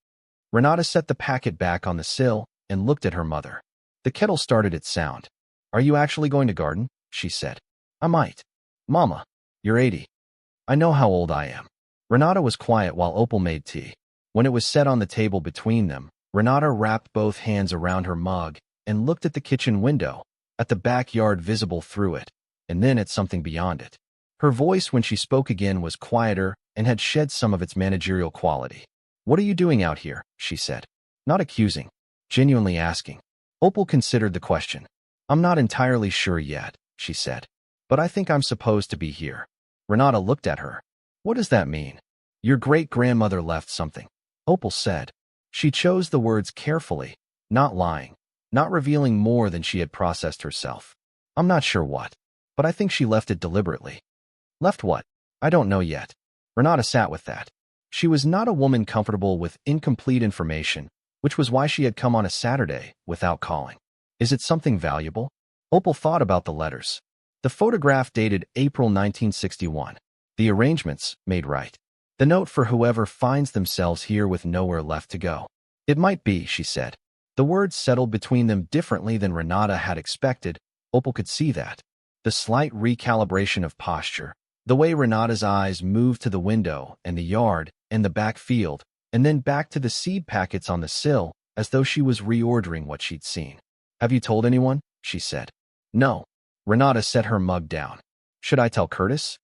Renata set the packet back on the sill and looked at her mother. The kettle started its sound. "Are you actually going to garden?" she said. "I might." "Mama, you're 80. I know how old I am." Renata was quiet while Opal made tea. When it was set on the table between them, Renata wrapped both hands around her mug and looked at the kitchen window, at the backyard visible through it, and then at something beyond it. Her voice when she spoke again was quieter and had shed some of its managerial quality. "What are you doing out here?" she said. Not accusing, genuinely asking. Opal considered the question. "I'm not entirely sure yet," she said. "But I think I'm supposed to be here." Renata looked at her. "What does that mean?" "Your great-grandmother left something," Opal said. She chose the words carefully, not lying, not revealing more than she had processed herself. "I'm not sure what, but I think she left it deliberately." "Left what?" "I don't know yet." Renata sat with that. She was not a woman comfortable with incomplete information, which was why she had come on a Saturday without calling. "Is it something valuable?" Opal thought about the letters. The photograph dated April 1961. The arrangements made right. The note for whoever finds themselves here with nowhere left to go. "It might be," she said. The words settled between them differently than Renata had expected. Opal could see that. The slight recalibration of posture, the way Renata's eyes moved to the window and the yard and the back field, and then back to the seed packets on the sill, as though she was reordering what she'd seen. "Have you told anyone?" she said. "No." Renata set her mug down. "Should I tell Curtis?"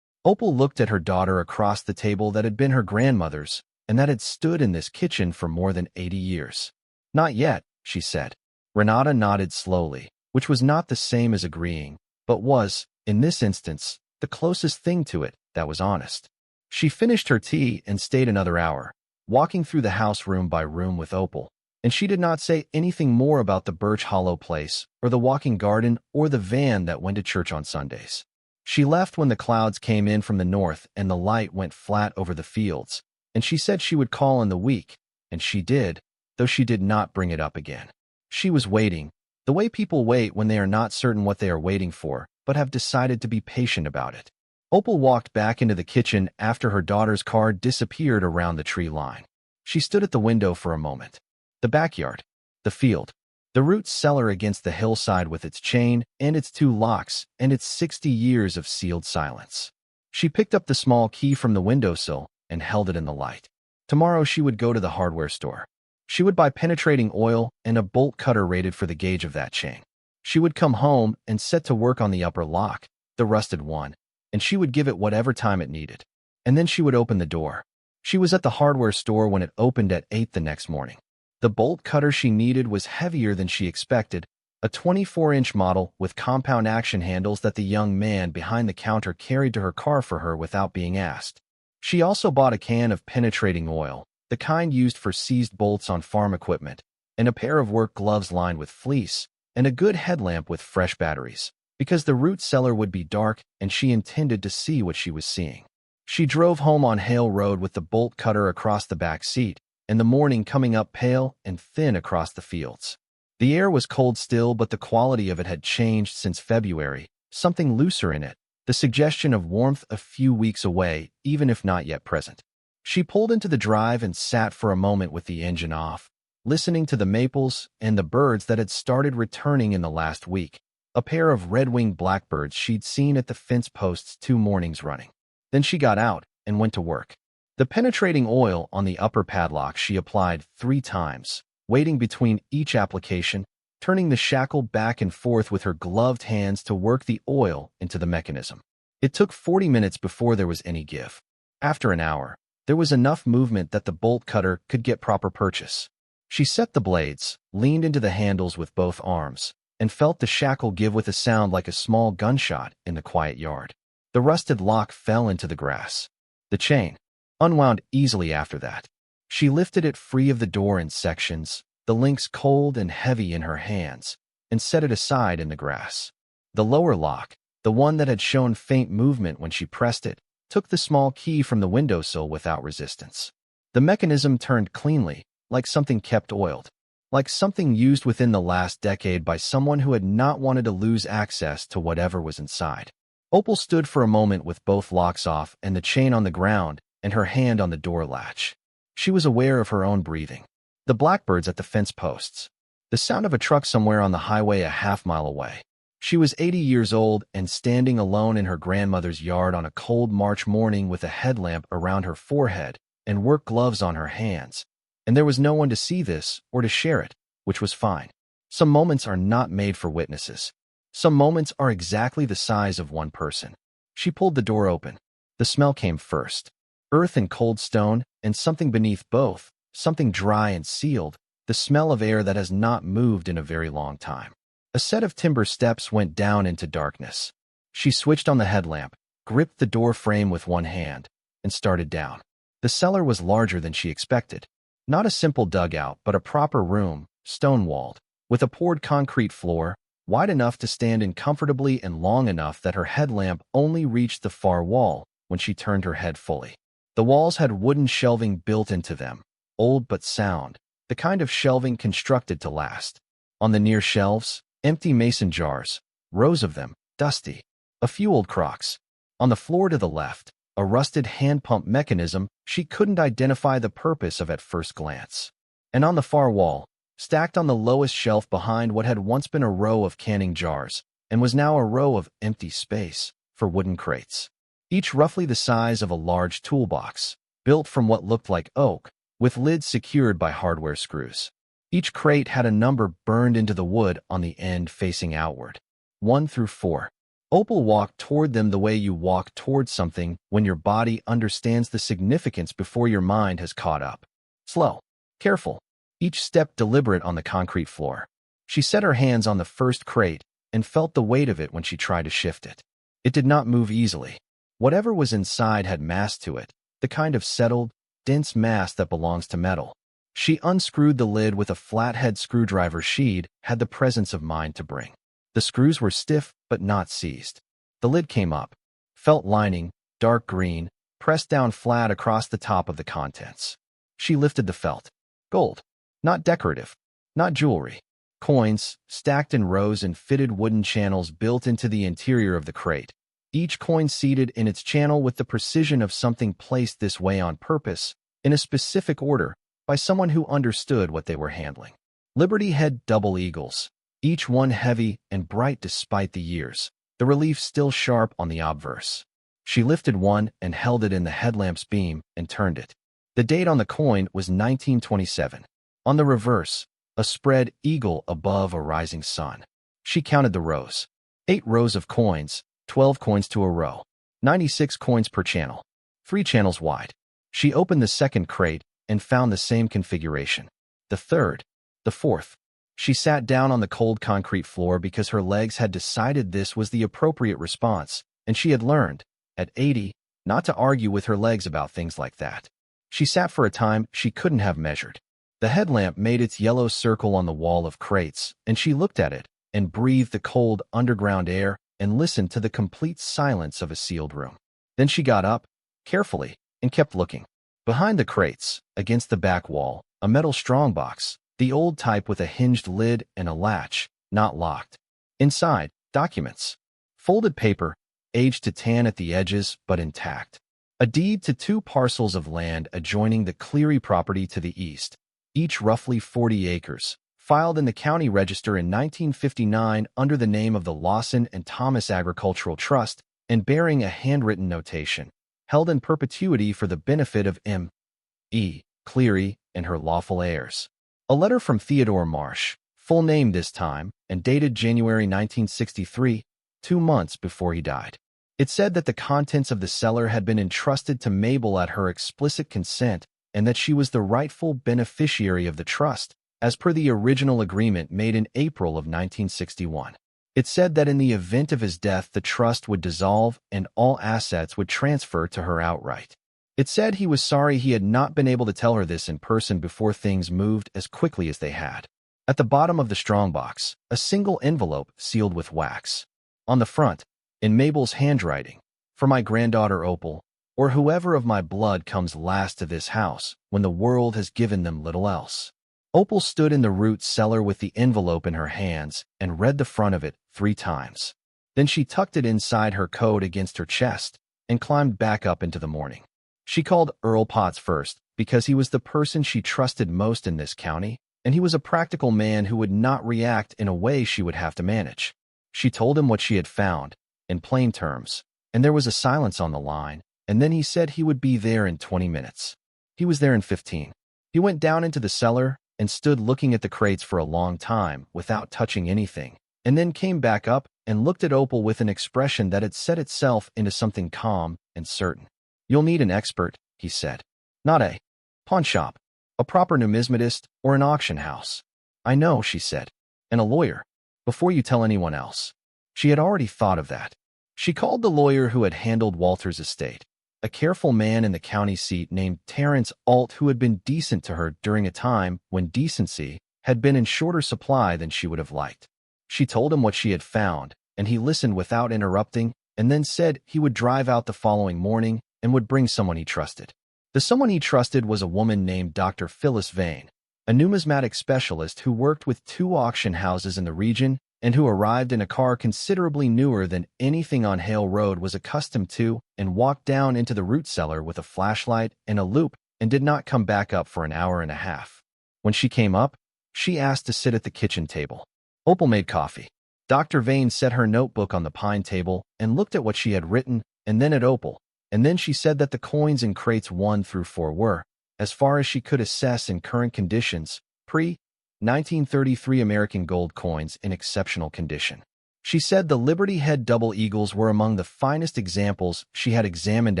Opal looked at her daughter across the table that had been her grandmother's and that had stood in this kitchen for more than 80 years. "Not yet," she said. Renata nodded slowly, which was not the same as agreeing, but was, in this instance, the closest thing to it that was honest. She finished her tea and stayed another hour, walking through the house room by room with Opal, and she did not say anything more about the Birch Hollow place or the walking garden or the van that went to church on Sundays. She left when the clouds came in from the north and the light went flat over the fields, and she said she would call in the week, and she did, though she did not bring it up again. She was waiting, the way people wait when they are not certain what they are waiting for, but have decided to be patient about it. Opal walked back into the kitchen after her daughter's car disappeared around the tree line. She stood at the window for a moment. The backyard, the field, the root cellar against the hillside with its chain and its 2 locks and its 60 years of sealed silence. She picked up the small key from the windowsill and held it in the light. Tomorrow she would go to the hardware store. She would buy penetrating oil and a bolt cutter rated for the gauge of that chain. She would come home and set to work on the upper lock, the rusted one, and she would give it whatever time it needed. And then she would open the door. She was at the hardware store when it opened at 8 the next morning. The bolt cutter she needed was heavier than she expected, a 24-inch model with compound action handles that the young man behind the counter carried to her car for her without being asked. She also bought a can of penetrating oil, the kind used for seized bolts on farm equipment, and a pair of work gloves lined with fleece, and a good headlamp with fresh batteries, because the root cellar would be dark and she intended to see what she was seeing. She drove home on Hale Road with the bolt cutter across the back seat, and the morning coming up pale and thin across the fields. The air was cold still, but the quality of it had changed since February, something looser in it, the suggestion of warmth a few weeks away, even if not yet present. She pulled into the drive and sat for a moment with the engine off, listening to the maples and the birds that had started returning in the last week, a pair of red-winged blackbirds she'd seen at the fence posts 2 mornings running. Then she got out and went to work. The penetrating oil on the upper padlock she applied 3 times, waiting between each application, turning the shackle back and forth with her gloved hands to work the oil into the mechanism. It took 40 minutes before there was any give. After an hour, there was enough movement that the bolt cutter could get proper purchase. She set the blades, leaned into the handles with both arms, and felt the shackle give with a sound like a small gunshot in the quiet yard. The rusted lock fell into the grass. The chain unwound easily after that. She lifted it free of the door in sections, the links cold and heavy in her hands, and set it aside in the grass. The lower lock, the one that had shown faint movement when she pressed it, took the small key from the windowsill without resistance. The mechanism turned cleanly, like something kept oiled, like something used within the last decade by someone who had not wanted to lose access to whatever was inside. Opal stood for a moment with both locks off and the chain on the ground and her hand on the door latch. She was aware of her own breathing. The blackbirds at the fence posts. The sound of a truck somewhere on the highway a half-mile away. She was 80 years old and standing alone in her grandmother's yard on a cold March morning with a headlamp around her forehead and work gloves on her hands. And there was no one to see this or to share it, which was fine. Some moments are not made for witnesses. Some moments are exactly the size of one person. She pulled the door open. The smell came first. Earth and cold stone, and something beneath both, something dry and sealed, the smell of air that has not moved in a very long time. A set of timber steps went down into darkness. She switched on the headlamp, gripped the door frame with one hand, and started down. The cellar was larger than she expected. Not a simple dugout, but a proper room, stone-walled, with a poured concrete floor, wide enough to stand in comfortably and long enough that her headlamp only reached the far wall when she turned her head fully. The walls had wooden shelving built into them, old but sound, the kind of shelving constructed to last. On the near shelves, empty mason jars, rows of them, dusty. A few old crocks. On the floor to the left, a rusted hand pump mechanism she couldn't identify the purpose of at first glance. And on the far wall, stacked on the lowest shelf behind what had once been a row of canning jars, and was now a row of empty space for wooden crates, each roughly the size of a large toolbox, built from what looked like oak, with lids secured by hardware screws. Each crate had a number burned into the wood on the end facing outward, 1 through 4. Opal walked toward them the way you walk toward something when your body understands the significance before your mind has caught up. Slow, careful, each step deliberate on the concrete floor. She set her hands on the first crate and felt the weight of it when she tried to shift it. It did not move easily. Whatever was inside had mass to it, the kind of settled, dense mass that belongs to metal. She unscrewed the lid with a flathead screwdriver she'd had the presence of mind to bring. The screws were stiff but not seized. The lid came up. Felt lining, dark green, pressed down flat across the top of the contents. She lifted the felt. Gold. Not decorative. Not jewelry. Coins, stacked in rows and fitted wooden channels built into the interior of the crate. Each coin seated in its channel with the precision of something placed this way on purpose, in a specific order, by someone who understood what they were handling. Liberty had double eagles, each one heavy and bright despite the years, the relief still sharp on the obverse. She lifted one and held it in the headlamp's beam and turned it. The date on the coin was 1927. On the reverse, a spread eagle above a rising sun. She counted the rows. 8 rows of coins, 12 coins to a row. 96 coins per channel. 3 channels wide. She opened the second crate and found the same configuration. The third, the fourth. She sat down on the cold concrete floor because her legs had decided this was the appropriate response, and she had learned, at 80, not to argue with her legs about things like that. She sat for a time she couldn't have measured. The headlamp made its yellow circle on the wall of crates, and she looked at it and breathed the cold underground air and listened to the complete silence of a sealed room. Then she got up, carefully, and kept looking. Behind the crates, against the back wall, a metal strongbox, The old type with a hinged lid and a latch, not locked. Inside, documents. Folded paper, aged to tan at the edges but intact. A deed to 2 parcels of land adjoining the Cleary property to the east, each roughly 40 acres, filed in the county register in 1959 under the name of the Lawson and Thomas Agricultural Trust and bearing a handwritten notation, held in perpetuity for the benefit of M.E. Cleary and her lawful heirs. A letter from Theodore Marsh, full name this time, and dated January 1963, 2 months before he died. It said that the contents of the cellar had been entrusted to Mabel at her explicit consent and that she was the rightful beneficiary of the trust, as per the original agreement made in April of 1961. It said that in the event of his death, the trust would dissolve and all assets would transfer to her outright. It said he was sorry he had not been able to tell her this in person before things moved as quickly as they had. At the bottom of the strongbox, a single envelope sealed with wax. On the front, in Mabel's handwriting, "For my granddaughter Opal, or whoever of my blood comes last to this house, when the world has given them little else." Opal stood in the root cellar with the envelope in her hands and read the front of it 3 times. Then she tucked it inside her coat against her chest and climbed back up into the morning. She called Earl Potts first because he was the person she trusted most in this county, and he was a practical man who would not react in a way she would have to manage. She told him what she had found, in plain terms, and there was a silence on the line, and then he said he would be there in 20 minutes. He was there in 15. He went down into the cellar and stood looking at the crates for a long time without touching anything, and then came back up and looked at Opal with an expression that had set itself into something calm and certain. "You'll need an expert," he said. "Not a pawn shop, a proper numismatist, or an auction house." "I know," she said. "And a lawyer, before you tell anyone else." She had already thought of that. She called the lawyer who had handled Walter's estate, a careful man in the county seat named Terence Alt, who had been decent to her during a time when decency had been in shorter supply than she would have liked. She told him what she had found, and he listened without interrupting, and then said he would drive out the following morning and would bring someone he trusted. The someone he trusted was a woman named Dr. Phyllis Vane, a numismatic specialist who worked with 2 auction houses in the region and who arrived in a car considerably newer than anything on Hale Road was accustomed to and walked down into the root cellar with a flashlight and a loupe and did not come back up for an hour and a half. When she came up, she asked to sit at the kitchen table. Opal made coffee. Dr. Vane set her notebook on the pine table and looked at what she had written and then at Opal, and then she said that the coins in crates 1 through 4 were, as far as she could assess in current conditions, pre-1933 American gold coins in exceptional condition. She said the Liberty Head double eagles were among the finest examples she had examined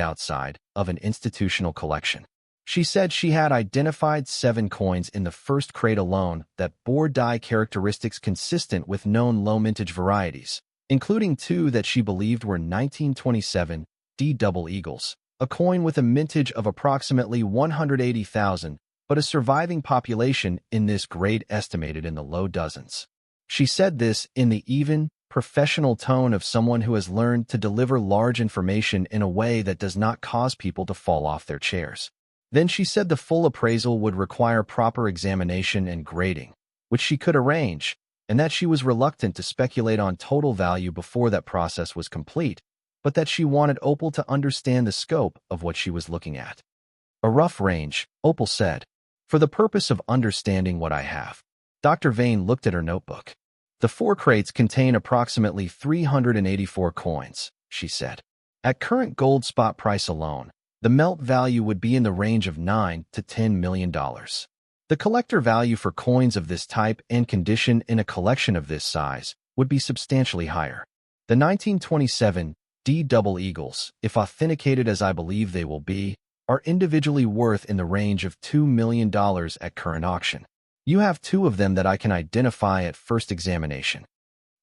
outside of an institutional collection. She said she had identified 7 coins in the first crate alone that bore die characteristics consistent with known low-mintage varieties, including 2 that she believed were 1927 D double eagles, a coin with a mintage of approximately 180,000, but a surviving population in this grade estimated in the low dozens. She said this in the even, professional tone of someone who has learned to deliver large information in a way that does not cause people to fall off their chairs. Then she said the full appraisal would require proper examination and grading, which she could arrange, and that she was reluctant to speculate on total value before that process was complete, but that she wanted Opal to understand the scope of what she was looking at. "A rough range," Opal said, "for the purpose of understanding what I have." Dr. Vane looked at her notebook. "The 4 crates contain approximately 384 coins," she said. "At current gold spot price alone, the melt value would be in the range of $9 to $10 million. The collector value for coins of this type and condition in a collection of this size would be substantially higher. The 1927 D double eagles, if authenticated as I believe they will be, are individually worth in the range of $2 million at current auction. You have 2 of them that I can identify at first examination."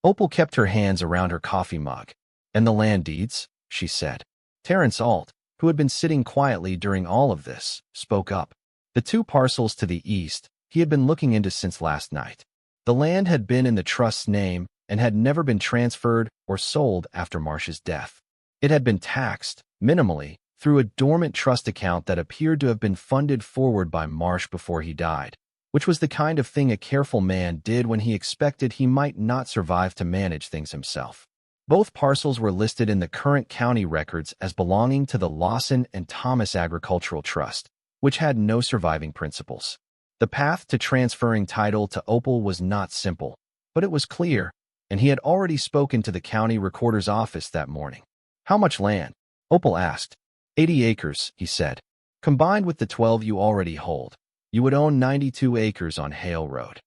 Opal kept her hands around her coffee mug. "And the land deeds?" she said. Terence Alt, who had been sitting quietly during all of this, spoke up. "The 2 parcels to the east he had been looking into since last night. The land had been in the trust's name and had never been transferred or sold after Marsh's death. It had been taxed, minimally, through a dormant trust account that appeared to have been funded forward by Marsh before he died. which was the kind of thing a careful man did when he expected he might not survive to manage things himself. Both parcels were listed in the current county records as belonging to the Lawson and Thomas Agricultural Trust, which had no surviving principals. The path to transferring title to Opal was not simple, but it was clear, and he had already spoken to the county recorder's office that morning. "How much land?" Opal asked. 80 acres, he said. "Combined with the 12 you already hold, you would own 92 acres on Hale Road."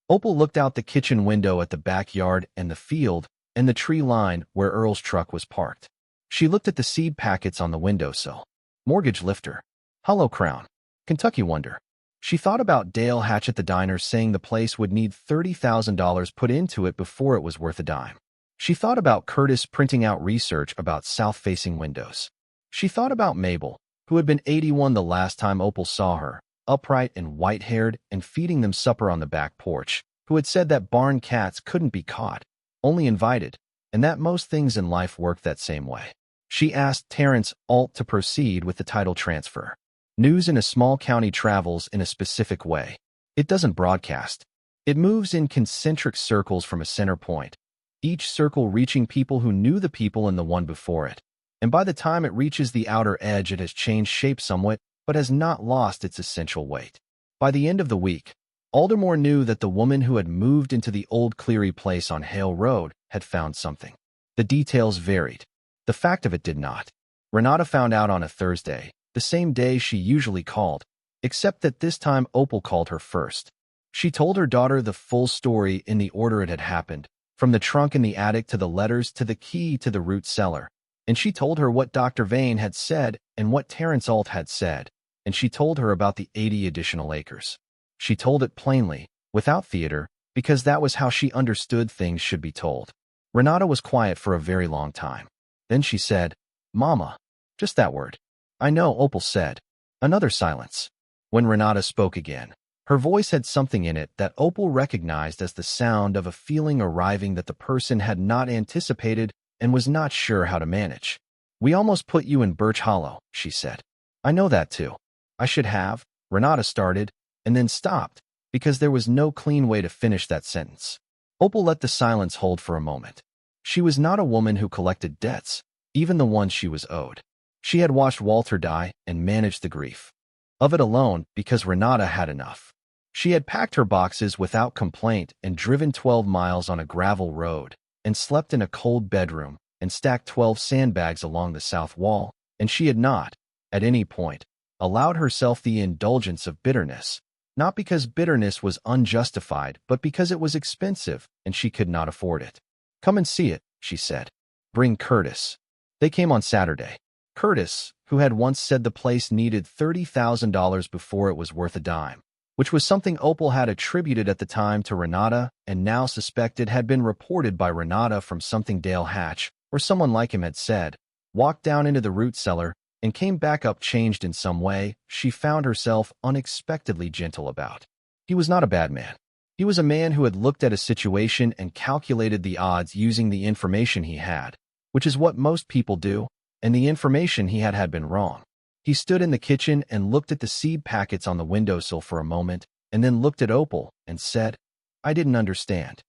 Opal looked out the kitchen window at the backyard and the field and the tree line where Earl's truck was parked. She looked at the seed packets on the windowsill. Mortgage lifter. Hollow Crown. Kentucky Wonder. She thought about Dale Hatch at the diner saying the place would need $30,000 put into it before it was worth a dime. She thought about Curtis printing out research about south-facing windows. She thought about Mabel, who had been 81 the last time Opal saw her, upright and white-haired and feeding them supper on the back porch, who had said that barn cats couldn't be caught, only invited, and that most things in life worked that same way. She asked Terrence Alt to proceed with the title transfer. News in a small county travels in a specific way. It doesn't broadcast. It moves in concentric circles from a center point, each circle reaching people who knew the people in the one before it. And by the time it reaches the outer edge, it has changed shape somewhat, but has not lost its essential weight. By the end of the week, Aldermore knew that the woman who had moved into the old Cleary place on Hale Road had found something. The details varied. The fact of it did not. Renata found out on a Thursday, the same day she usually called, except that this time Opal called her first. She told her daughter the full story in the order it had happened, from the trunk in the attic to the letters to the key to the root cellar. And she told her what Dr. Vane had said and what Terrence Alt had said, and she told her about the 80 additional acres. She told it plainly, without theater, because that was how she understood things should be told. Renata was quiet for a very long time. Then she said, "Mama." Just that word. "I know," Opal said. Another silence. When Renata spoke again, her voice had something in it that Opal recognized as the sound of a feeling arriving that the person had not anticipated and was not sure how to manage. "We almost put you in Birch Hollow," she said. "I know that too." "I should have," Renata started, and then stopped, because there was no clean way to finish that sentence. Opal let the silence hold for a moment. She was not a woman who collected debts, even the ones she was owed. She had watched Walter die and managed the grief of it alone because Renata had enough. She had packed her boxes without complaint and driven 12 miles on a gravel road, and slept in a cold bedroom, and stacked 12 sandbags along the south wall, and she had not, at any point, allowed herself the indulgence of bitterness, not because bitterness was unjustified, but because it was expensive and she could not afford it. "Come and see it," she said. "Bring Curtis." They came on Saturday. Curtis, who had once said the place needed $30,000 before it was worth a dime, which was something Opal had attributed at the time to Renata and now suspected had been reported by Renata from something Dale Hatch or someone like him had said, walked down into the root cellar and came back up changed in some way she found herself unexpectedly gentle about. He was not a bad man. He was a man who had looked at a situation and calculated the odds using the information he had, which is what most people do, and the information he had been wrong. He stood in the kitchen and looked at the seed packets on the windowsill for a moment, and then looked at Opal and said, "I didn't understand."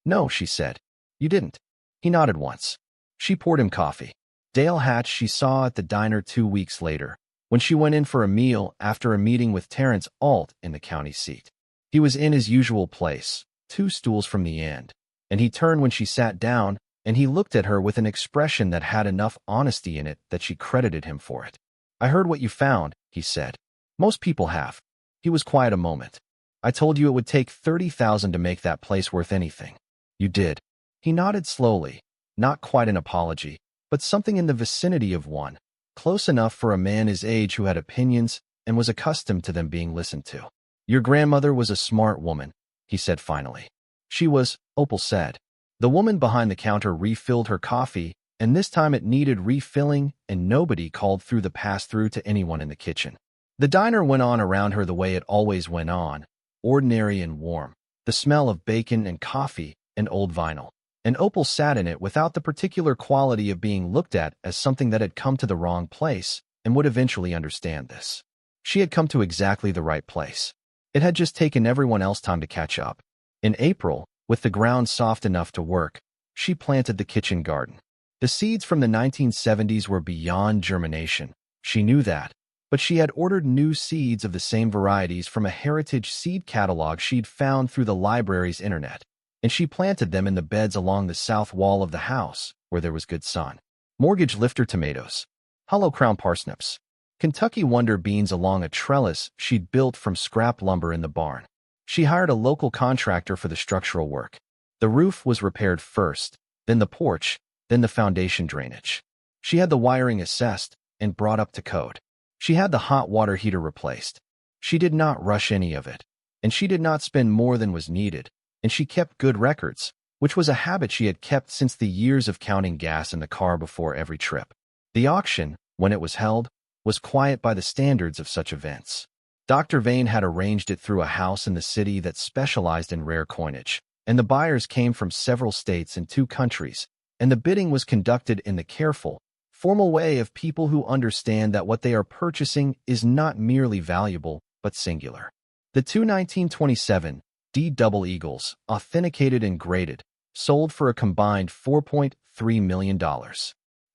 "No," she said. "You didn't." He nodded once. She poured him coffee. Dale Hatch she saw at the diner 2 weeks later, when she went in for a meal after a meeting with Terrence Alt in the county seat. He was in his usual place, 2 stools from the end, and he turned when she sat down, and he looked at her with an expression that had enough honesty in it that she credited him for it. "I heard what you found," he said. "Most people have." He was quiet a moment. "I told you it would take $30,000 to make that place worth anything." "You did." He nodded slowly, not quite an apology, but something in the vicinity of one, close enough for a man his age who had opinions and was accustomed to them being listened to. "Your grandmother was a smart woman," he said finally. "She was," Opal said. The woman behind the counter refilled her coffee, and this time it needed refilling, and nobody called through the pass-through to anyone in the kitchen. The diner went on around her the way it always went on, ordinary and warm, the smell of bacon and coffee and old vinyl. And Opal sat in it without the particular quality of being looked at as something that had come to the wrong place and would eventually understand this. She had come to exactly the right place. It had just taken everyone else time to catch up. In April, with the ground soft enough to work, she planted the kitchen garden. The seeds from the 1970s were beyond germination. She knew that, but she had ordered new seeds of the same varieties from a heritage seed catalog she'd found through the library's internet, and she planted them in the beds along the south wall of the house, where there was good sun. Mortgage lifter tomatoes, hollow crown parsnips, Kentucky wonder beans along a trellis she'd built from scrap lumber in the barn. She hired a local contractor for the structural work. The roof was repaired first, then the porch, then the foundation drainage. She had the wiring assessed and brought up to code. She had the hot water heater replaced. She did not rush any of it, and she did not spend more than was needed, and she kept good records, which was a habit she had kept since the years of counting gas in the car before every trip. The auction, when it was held, was quiet by the standards of such events. Dr. Vane had arranged it through a house in the city that specialized in rare coinage, and the buyers came from several states and 2 countries, and the bidding was conducted in the careful, formal way of people who understand that what they are purchasing is not merely valuable, but singular. The 2 1927 D Double Eagles, authenticated and graded, sold for a combined $4.3 million.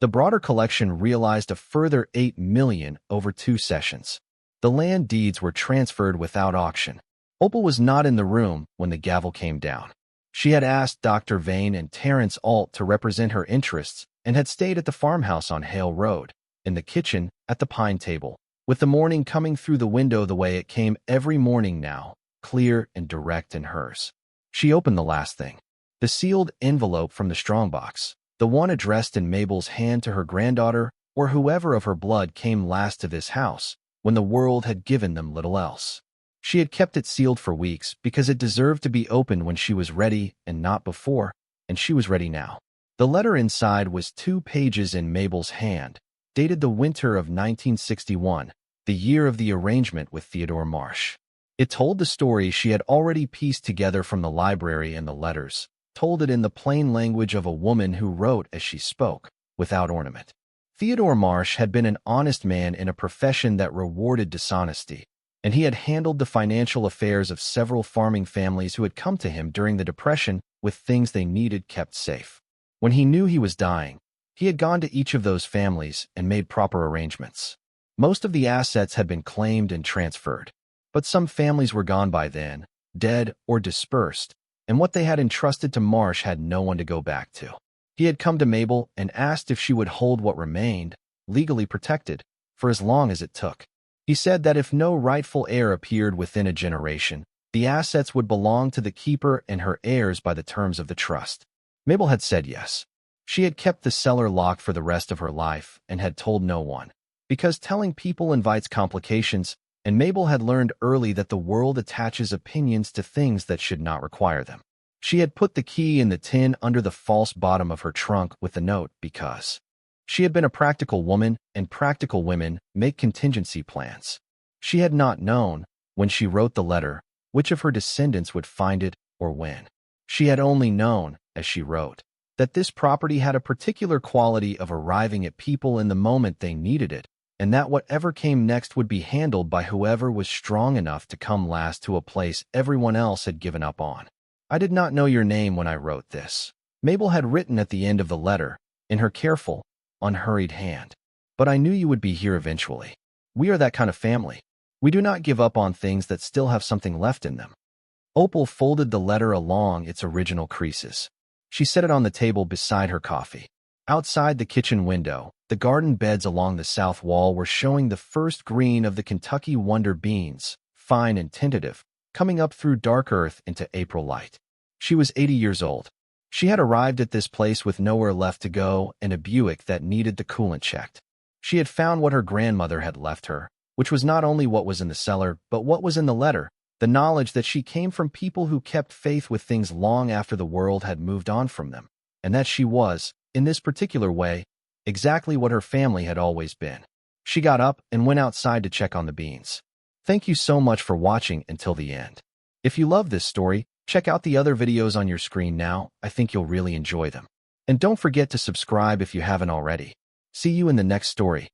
The broader collection realized a further $8 million over 2 sessions. The land deeds were transferred without auction. Opal was not in the room when the gavel came down. She had asked Dr. Vane and Terence Alt to represent her interests and had stayed at the farmhouse on Hale Road, in the kitchen, at the pine table, with the morning coming through the window the way it came every morning now, clear and direct in hers. She opened the last thing. The sealed envelope from the strongbox, the one addressed in Mabel's hand to her granddaughter or whoever of her blood came last to this house, when the world had given them little else. She had kept it sealed for weeks because it deserved to be opened when she was ready and not before, and she was ready now. The letter inside was 2 pages in Mabel's hand, dated the winter of 1961, the year of the arrangement with Theodore Marsh. It told the story she had already pieced together from the library and the letters, told it in the plain language of a woman who wrote as she spoke, without ornament. Theodore Marsh had been an honest man in a profession that rewarded dishonesty, and he had handled the financial affairs of several farming families who had come to him during the Depression with things they needed kept safe. When he knew he was dying, he had gone to each of those families and made proper arrangements. Most of the assets had been claimed and transferred, but some families were gone by then, dead or dispersed, and what they had entrusted to Marsh had no one to go back to. He had come to Mabel and asked if she would hold what remained, legally protected, for as long as it took. He said that if no rightful heir appeared within a generation, the assets would belong to the keeper and her heirs by the terms of the trust. Mabel had said yes. She had kept the cellar locked for the rest of her life and had told no one, because telling people invites complications, and Mabel had learned early that the world attaches opinions to things that should not require them. She had put the key in the tin under the false bottom of her trunk with the note because she had been a practical woman, and practical women make contingency plans. She had not known, when she wrote the letter, which of her descendants would find it or when. She had only known, as she wrote, that this property had a particular quality of arriving at people in the moment they needed it, and that whatever came next would be handled by whoever was strong enough to come last to a place everyone else had given up on. I did not know your name when I wrote this, Mabel had written at the end of the letter, in her careful, unhurried hand. But I knew you would be here eventually. We are that kind of family. We do not give up on things that still have something left in them. Opal folded the letter along its original creases. She set it on the table beside her coffee. Outside the kitchen window, the garden beds along the south wall were showing the first green of the Kentucky wonder beans, fine and tentative, coming up through dark earth into April light. She was 80 years old. She had arrived at this place with nowhere left to go and a Buick that needed the coolant checked. She had found what her grandmother had left her, which was not only what was in the cellar, but what was in the letter, the knowledge that she came from people who kept faith with things long after the world had moved on from them, and that she was, in this particular way, exactly what her family had always been. She got up and went outside to check on the beans. Thank you so much for watching until the end. If you love this story, check out the other videos on your screen now. I think you'll really enjoy them. And don't forget to subscribe if you haven't already. See you in the next story.